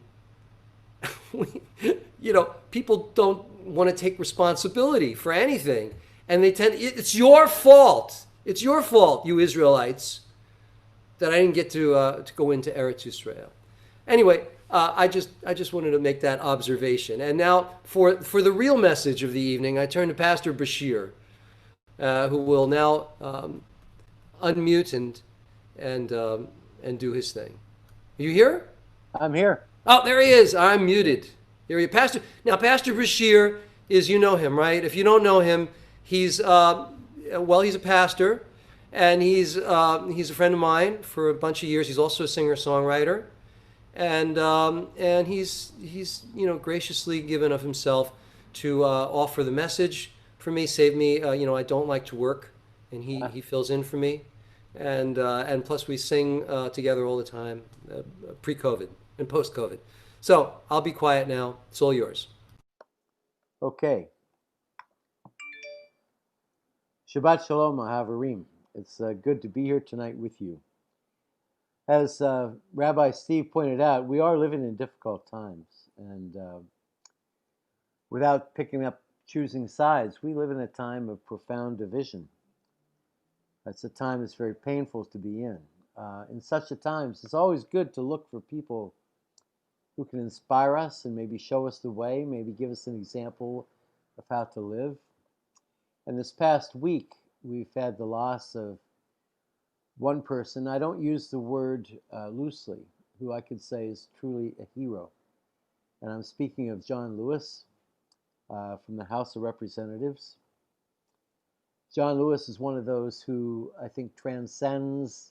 People don't want to take responsibility for anything, and it's your fault. It's your fault, you Israelites, that I didn't get to go into Eretz Yisrael. Anyway, I just wanted to make that observation. And now for the real message of the evening, I turn to Pastor Brashear, who will now unmute and do his thing. Are you here? I'm here. Oh, there he is. I'm muted. Here he is. Pastor Brashear is, you know him, right? If you don't know him, he's a pastor. And he's a friend of mine for a bunch of years. He's also a singer-songwriter, and he's graciously given of himself to offer the message for me, save me. I don't like to work, and he fills in for me, and plus we sing together all the time, pre-COVID and post-COVID. So I'll be quiet now. It's all yours. Okay. Shabbat Shalom, Havarim. It's good to be here tonight with you. As Rabbi Steve pointed out, we are living in difficult times, and without choosing sides, we live in a time of profound division. It's a time that's very painful to be in. In such a times, it's always good to look for people who can inspire us and maybe show us the way, maybe give us an example of how to live. And this past week, we've had the loss of one person, I don't use the word loosely, who I could say is truly a hero. And I'm speaking of John Lewis from the House of Representatives. John Lewis is one of those who I think transcends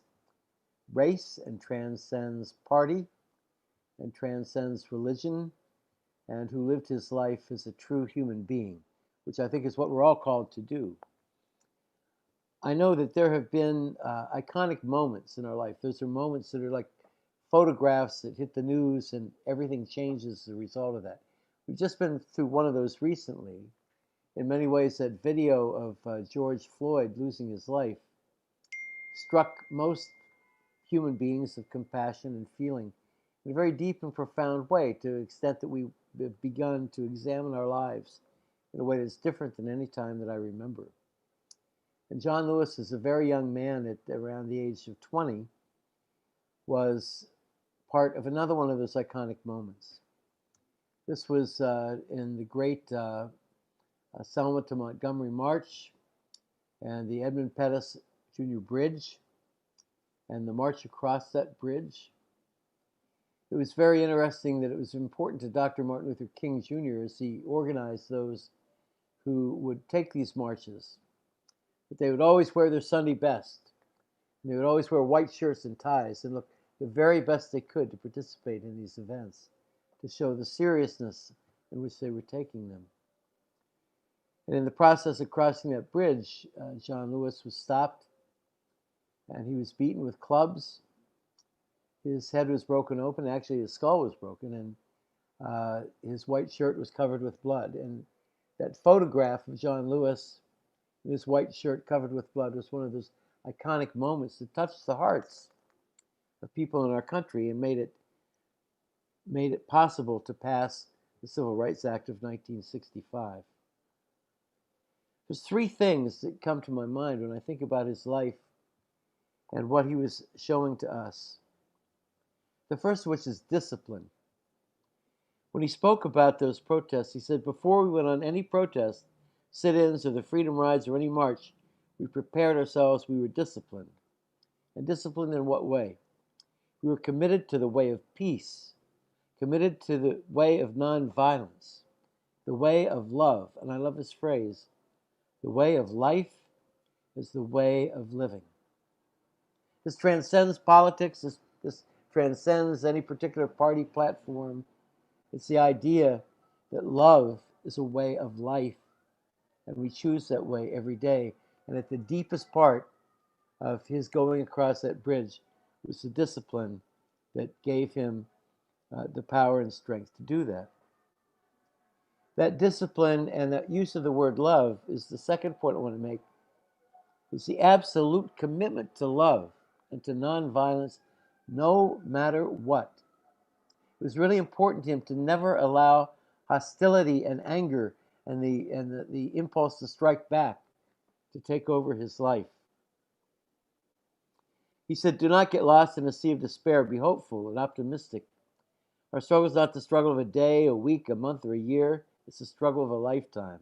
race and transcends party and transcends religion, and who lived his life as a true human being. which I think is what we're all called to do. I know that there have been iconic moments in our life. Those are moments that are like photographs that hit the news and everything changes as a result of that. We've just been through one of those recently. In many ways, that video of George Floyd losing his life struck most human beings of compassion and feeling in a very deep and profound way, to the extent that we've begun to examine our lives in a way that's different than any time that I remember. And John Lewis, as a very young man at around the age of 20, was part of another one of those iconic moments. This was in the great Selma to Montgomery March and the Edmund Pettus Jr. Bridge and the march across that bridge. It was very interesting that it was important to Dr. Martin Luther King Jr. as he organized those who would take these marches, that they would always wear their Sunday best. And they would always wear white shirts and ties and look the very best they could to participate in these events, to show the seriousness in which they were taking them. And in the process of crossing that bridge, John Lewis was stopped and he was beaten with clubs. His head was broken open. Actually, his skull was broken, and his white shirt was covered with blood. And that photograph of John Lewis in his white shirt covered with blood was one of those iconic moments that touched the hearts of people in our country and made it possible to pass the Civil Rights Act of 1965. There's three things that come to my mind when I think about his life and what he was showing to us. The first of which is discipline. When he spoke about those protests, he said, before we went on any protest, sit-ins or the freedom rides or any march, we prepared ourselves, we were disciplined. And disciplined in what way? We were committed to the way of peace, committed to the way of nonviolence, the way of love. And I love this phrase, the way of life is the way of living. This transcends politics, this transcends any particular party platform. It's the idea that love is a way of life, and we choose that way every day. And at the deepest part of his going across that bridge was the discipline that gave him the power and strength to do that. That discipline and that use of the word love is the second point I want to make. It's the absolute commitment to love and to nonviolence no matter what. It was really important to him to never allow hostility and anger and the impulse to strike back to take over his life. He said, do not get lost in a sea of despair. Be hopeful and optimistic. Our struggle is not the struggle of a day, a week, a month, or a year. It's the struggle of a lifetime.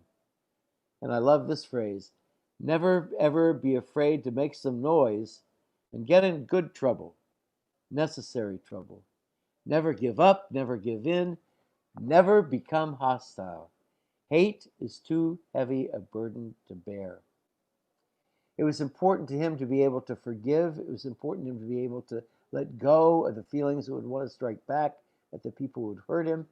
And I love this phrase. Never, ever be afraid to make some noise and get in good trouble, necessary trouble. Never give up, never give in, never become hostile. Hate is too heavy a burden to bear. It was important to him to be able to forgive. It was important to him to be able to let go of the feelings that would want to strike back at the people who would hurt him,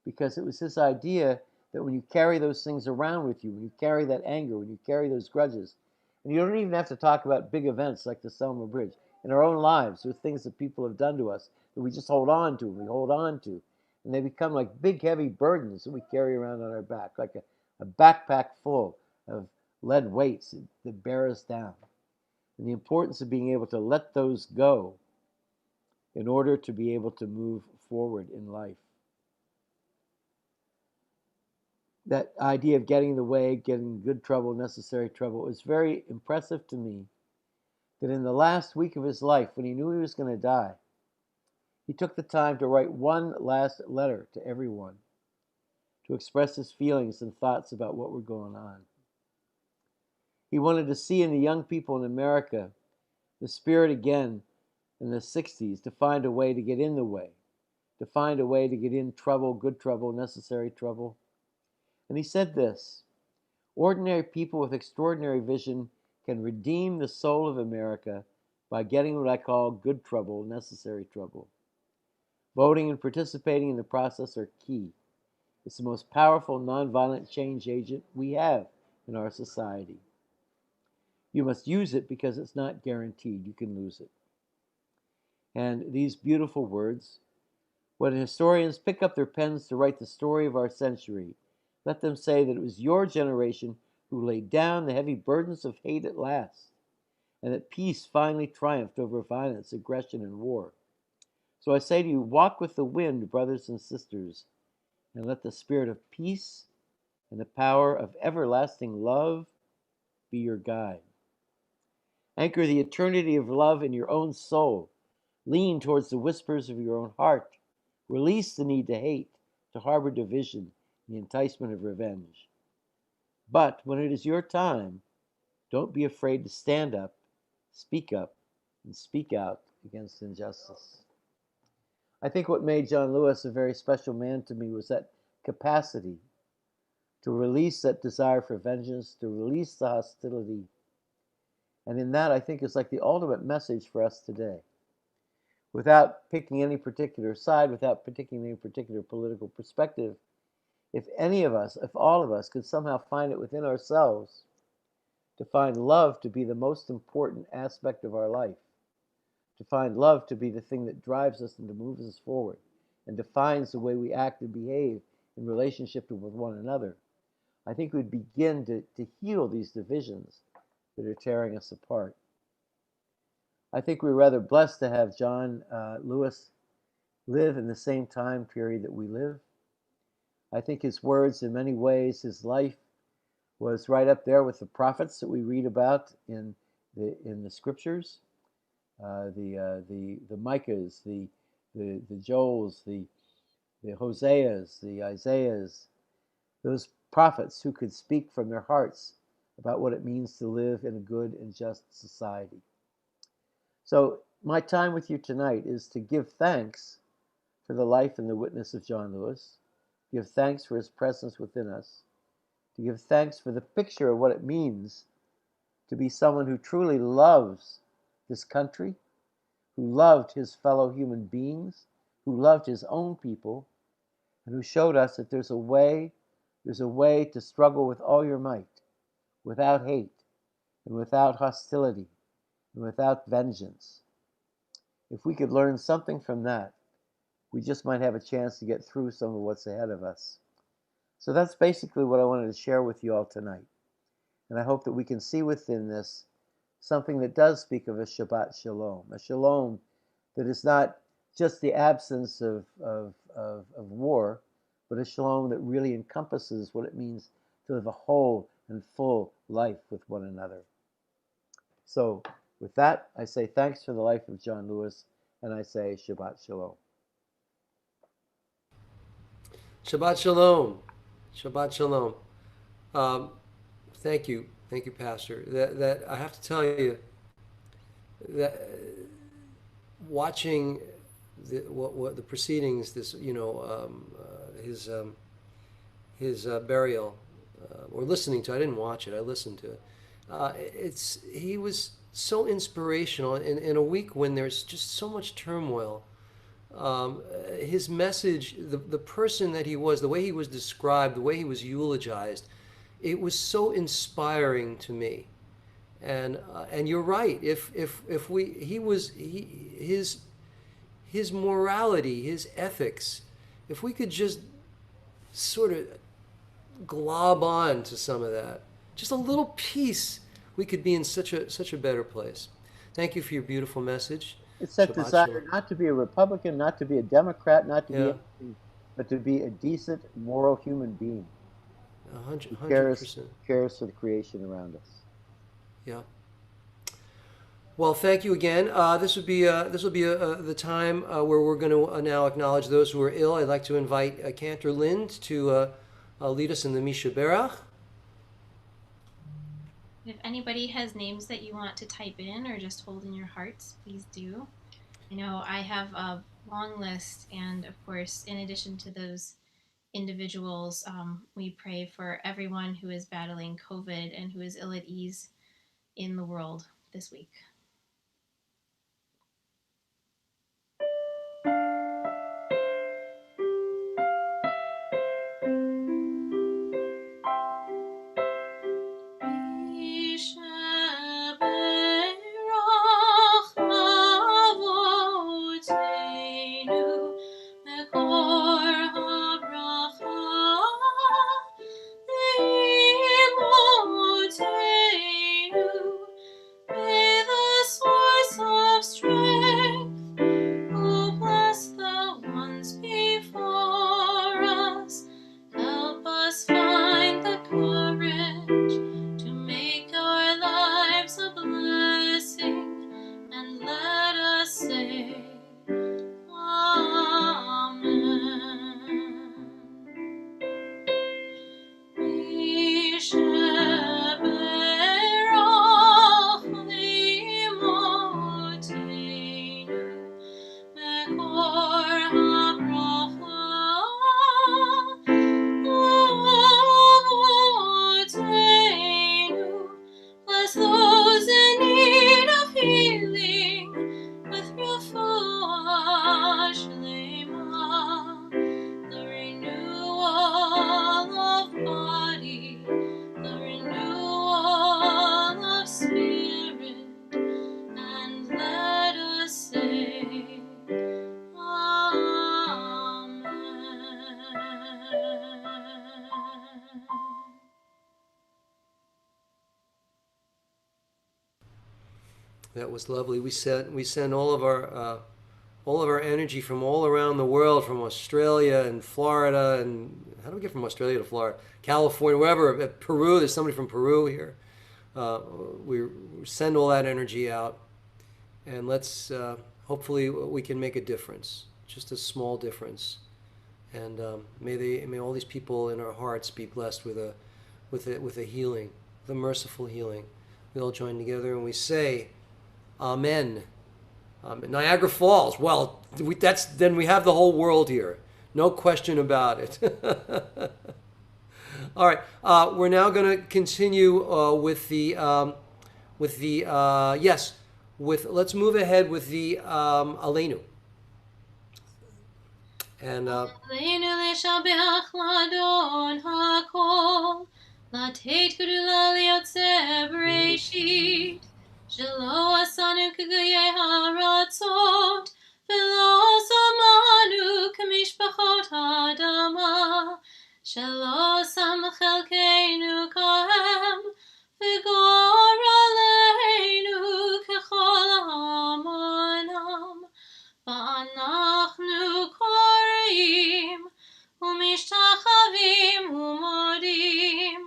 because it was his idea that when you carry those things around with you, when you carry that anger, when you carry those grudges, and you don't even have to talk about big events like the Selma Bridge. In our own lives, there are things that people have done to us that we just hold on to, and they become like big, heavy burdens that we carry around on our back, like a backpack full of lead weights that bear us down. And the importance of being able to let those go in order to be able to move forward in life. That idea of getting in the way, getting in good trouble, necessary trouble, is very impressive to me, that in the last week of his life, when he knew he was going to die, he took the time to write one last letter to everyone to express his feelings and thoughts about what were going on. He wanted to see in the young people in America the spirit again in the 60s to find a way to get in the way, to find a way to get in trouble, good trouble, necessary trouble. And he said this, ordinary people with extraordinary vision can redeem the soul of America by getting what I call good trouble, necessary trouble. Voting and participating in the process are key. It's the most powerful nonviolent change agent we have in our society. You must use it because it's not guaranteed you can lose it. And these beautiful words, when historians pick up their pens to write the story of our century, let them say that it was your generation who laid down the heavy burdens of hate at last, and that peace finally triumphed over violence, aggression, and war. So I say to you, walk with the wind, brothers and sisters, and let the spirit of peace and the power of everlasting love be your guide. Anchor the eternity of love in your own soul. Lean towards the whispers of your own heart. Release the need to hate, to harbor division, and the enticement of revenge. But when it is your time, don't be afraid to stand up, and speak out against injustice. I think what made John Lewis a very special man to me was that capacity to release that desire for vengeance, to release the hostility. And in that, I think is like the ultimate message for us today. Without picking any particular side, without picking any particular political perspective, if any of us, if all of us could somehow find it within ourselves to find love to be the most important aspect of our life, to find love to be the thing that drives us and to moves us forward and defines the way we act and behave in relationship with one another, I think we'd begin to heal these divisions that are tearing us apart. I think we're rather blessed to have John Lewis live in the same time period that we live. I think his words, in many ways, his life was right up there with the prophets that we read about in the scriptures, the Micahs, the Joels, the Hoseas, the Isaiahs, those prophets who could speak from their hearts about what it means to live in a good and just society. So my time with you tonight is to give thanks for the life and the witness of John Lewis, give thanks for his presence within us, to give thanks for the picture of what it means to be someone who truly loves this country, who loved his fellow human beings, who loved his own people, and who showed us that there's a way to struggle with all your might, without hate, and without hostility, and without vengeance. If we could learn something from that, we just might have a chance to get through some of what's ahead of us. So that's basically what I wanted to share with you all tonight. And I hope that we can see within this something that does speak of a Shabbat Shalom, a Shalom that is not just the absence of war, but a Shalom that really encompasses what it means to live a whole and full life with one another. So with that, I say thanks for the life of John Lewis, and I say Shabbat Shalom. Shabbat Shalom. Shabbat Shalom. Thank you, Pastor. That I have to tell you that watching the proceedings, this his burial, or listening to. I didn't watch it. I listened to it. He was so inspirational in a week when there's just so much turmoil. His message, the person that he was, the way he was described, the way he was eulogized, it was so inspiring to me. And you're right. His morality, his ethics, if we could just sort of glob on to some of that, just a little piece, we could be in such a better place. Thank you for your beautiful message. It's that Shabbat desire Shalom. not to be a Republican, not to be a Democrat, not to be Yeah. anything, but to be a decent, moral human being. 100%. Cares for the creation around us. Yeah. Well, thank you again. This will be the time where we're going to now acknowledge those who are ill. I'd like to invite Cantor Lind to lead us in the Misha Berach. If anybody has names that you want to type in or just hold in your hearts, please do. I know I have a long list, and of course, in addition to those individuals, we pray for everyone who is battling COVID and who is ill at ease in the world this week. That was lovely. We send all of our energy from all around the world, from Australia and Florida, and how do we get from Australia to Florida? California, wherever. Peru. There's somebody from Peru here. We send all that energy out, and let's hopefully we can make a difference, just a small difference. And may all these people in our hearts be blessed with a healing, with a merciful healing. We all join together and we say, Amen. Niagara Falls. Well, then we have the whole world here. No question about it. All right. We're now going to continue let's move ahead with the Aleinu. And Aleinu leshabech ladon hakol, lateit gdula liyotzeh b'reishit, shelo asanu k'guyei haratzot, v'lo samanu k'mishpachot ha'adama, shelo sam chelkeinu kahem, v'gor aleinu k'chol hamonam. ואנחנו קוראים ומשתחווים ומודים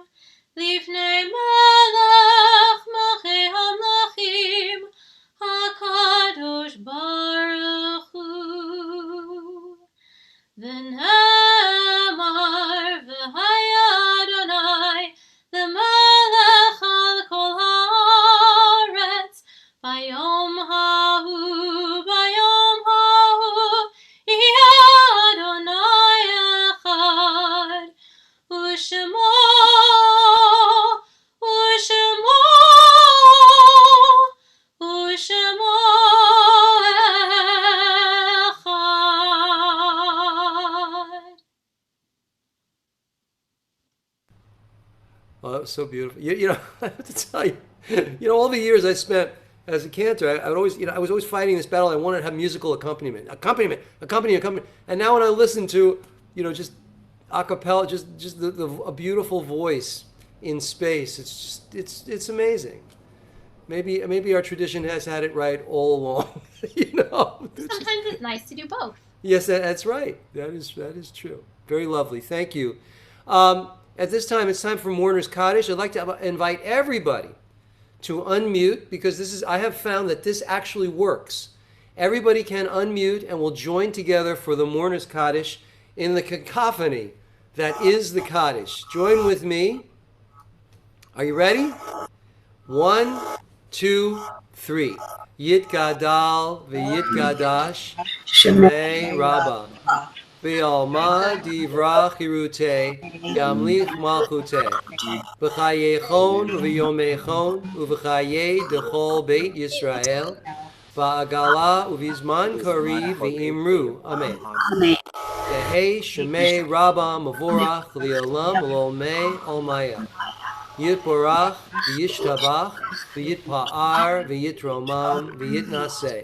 לפני מלך מלכי המלכים הקדוש ברוך הוא. ונאמר והיה אדוני למלך על כל הארץ ביום ההוא Oh, that was so beautiful. I have to tell you, all the years I spent as a cantor, I was always fighting this battle. I wanted to have musical accompaniment. And now when I listen to, just a cappella, just a beautiful voice in space, it's amazing. Maybe our tradition has had it right all along. Sometimes it's nice to do both. Yes, that's right. That is true. Very lovely. Thank you. At this time, it's time for Mourner's Kaddish. I'd like to invite everybody to unmute, because I have found that this actually works. Everybody can unmute and we'll join together for the Mourner's Kaddish in the cacophony that is the Kaddish. Join with me. Are you ready? 1, 2, 3. Yit Gadal v'Yit Gadash Shemei Rabba v'Alma Divrach Hirute Yamlich Malchute v'Chayechon v'Yomechon uv'Chaye Dechol Beit Yisrael v'Agala uv'Zman Kari v'Imru. Amen. Yehei Shemei Rabba Mavorach Li'olam L'olmei Olmaya Yitborach v'Yishtabach v'Yitpa'ar v'Yitromam v'Yitnaseh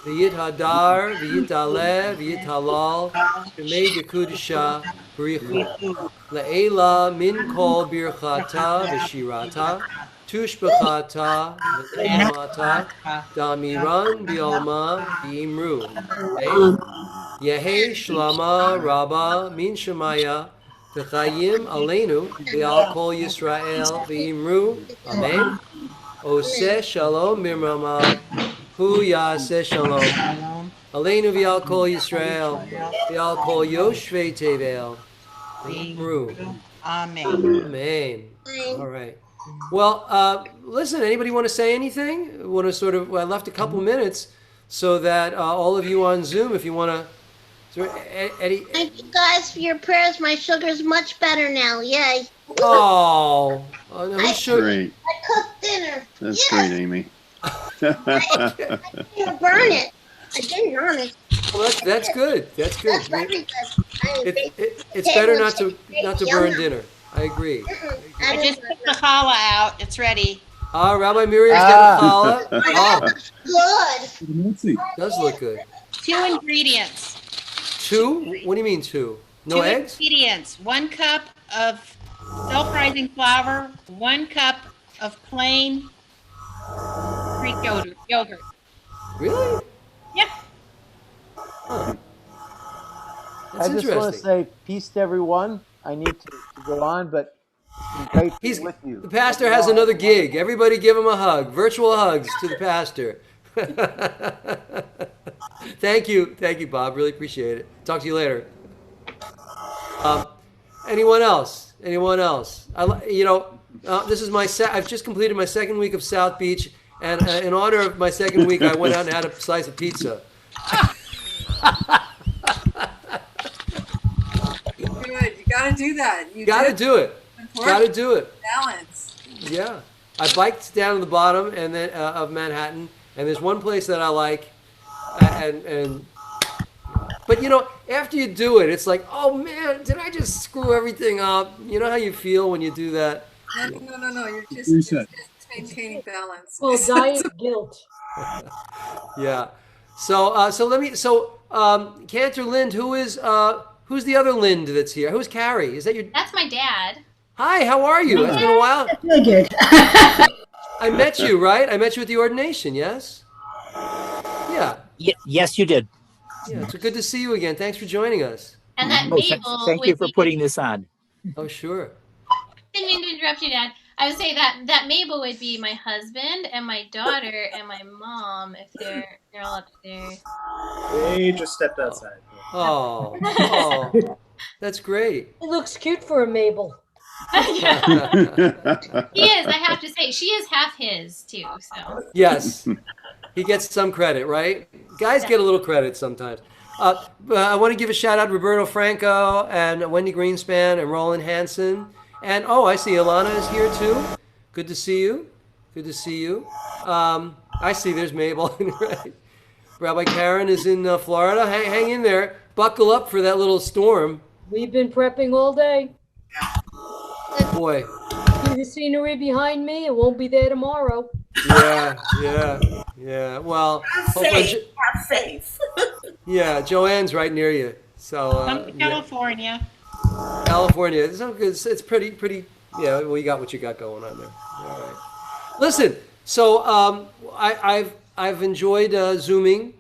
v'Yithadar v'Yitaleh v'Yithalal Shemei Dekudisha B'richu Le'ela min kol birchata v'shirata tushbachata v'te'amata damiran b'alma v'imru Yehei Shlama Rabba min Shemaya V'chayim aleinu v'al kol Yisrael v'imru. Amen. Oseh shalom mirmama hu yaseh shalom. Aleinu v'al kol Yisrael v'al kol yoshvei tevel v'imru. Amen. Amen. All right. Well, listen, anybody want to say anything? Want to I left a couple minutes so that all of you on Zoom, if you want to. Eddie. Thank you guys for your prayers. My sugar's much better now. Yay. Oh, That's great. I cooked dinner. That's great, Amy. I didn't burn it. I didn't burn it. Well, that's good. That's good. That's very good. It's better not to burn dinner. I agree. I just took the challah out. It's ready. Rabbi Miriam's got a challah. Oh, Good. Let's see. does look good. 2 ingredients. 2? What do you mean 2? No 2 eggs? ingredients. 1 cup of self-rising flour. 1 cup of plain Greek yogurt. Really? Yeah. Huh. That's I just want to interesting. say peace to everyone. I need to go on, but it's been great being with you. The pastor has another gig. Everybody give him a hug. Virtual hugs to the pastor. Thank you, Bob. Really appreciate it. Talk to you later. Anyone else? This is I've just completed my second week of South Beach, and in honor of my second week, I went out and had a slice of pizza. Good. You got to do that. You Got to do it. Got to do it. Balance. Yeah, I biked down to the bottom and then of Manhattan, and there's one place that I like, but after you do it, it's like, oh man, did I just screw everything up? You know how you feel when you do that? No. You're just Reset. maintaining balance. Well, diet guilt. Yeah. So Cantor Lind, who's the other Lind that's here? Who's Carrie? Is that your? That's my dad. Hi, how are you? It's been a while. Really good. I met you, right? I met you at the ordination, yes? Yeah. Yes, you did. Yeah, it's good to see you again. Thanks for joining us. And that Oh, Mabel. thank you for putting this on. Oh, sure. Didn't mean to interrupt you, Dad. I would say that Mabel would be my husband and my daughter and my mom if they're all upstairs. They just stepped outside. Oh, that's great. It looks cute for a Mabel. He is. I have to say, she is half his too. So Yes, he gets some credit, right? Guys get a little credit sometimes. I want to give a shout out to Roberto Franco and Wendy Greenspan and Roland Hansen. And I see Ilana is here too. Good to see you. I see there's Mabel. Right. Rabbi Karen is in Florida. Hang in there. Buckle up for that little storm. We've been prepping all day. Boy. See the scenery behind me? It won't be there tomorrow. Yeah. Well, Have faith. Yeah, Joanne's right near you. So Come to California. California. It's pretty. Yeah, well, you got what you got going on there. All right. Listen, so I've enjoyed Zooming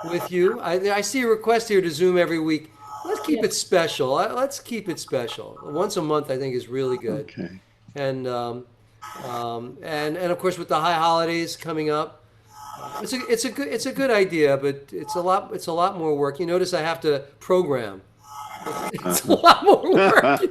with you. I see a request here to Zoom every week. Let's keep it special. Let's keep it special. Once a month, I think, is really good. Okay. And of course, with the high holidays coming up, it's a good idea, but it's a lot more work. You notice I have to program. It's a lot more work.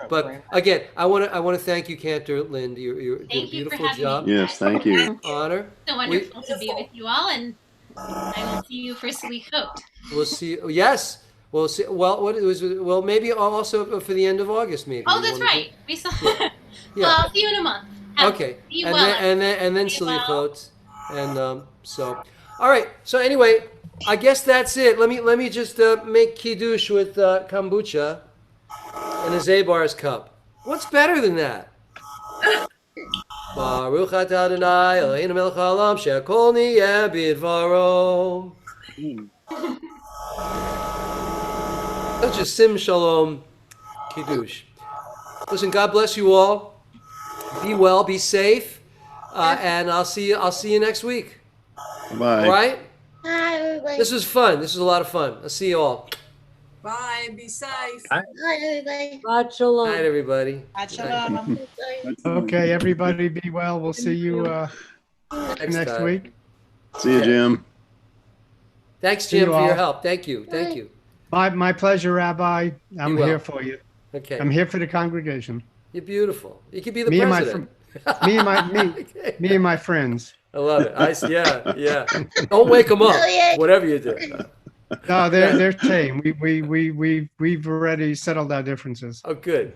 But again, I want to thank you, Cantor Lind. You did a beautiful job. Yes, thank you. Honor. so wonderful to be with you all, and I will see you for Slichot. We'll see. Yes. We'll see. Well, well, maybe also for the end of August, maybe. Oh, that's right. We saw. Yeah. Well, I'll see you in a month. Okay. Be And well. then Be well. Slichot. And so, all right. So anyway, I guess that's it. Let me just make kiddush with kombucha and a Zabar's cup. What's better than that? Baruch atah Adonai Eloheinu melech haolam she'akol niyeh bidvaro. Such a sim shalom kiddush. Listen, God bless you all. Be well, be safe, and I'll see you next week. Bye. All right? Hi, everybody. This was fun. This was a lot of fun. I'll see you all. Bye. Be safe. Hi, everybody. Shabbat shalom. Good night, everybody. Shalom. Okay, everybody be well. We'll see you next time. week. See you, Jim. Thanks, See Jim, you for your all. help. Thank you. Thank you. My pleasure, Rabbi. I'm well. here for you. Okay. I'm here for the congregation. You're beautiful. You could be the Me and my president. Me and my friends. I love it. Yeah. Don't wake them up. Oh, yeah. Whatever you do. No, they're tame. We've already settled our differences. Oh, good.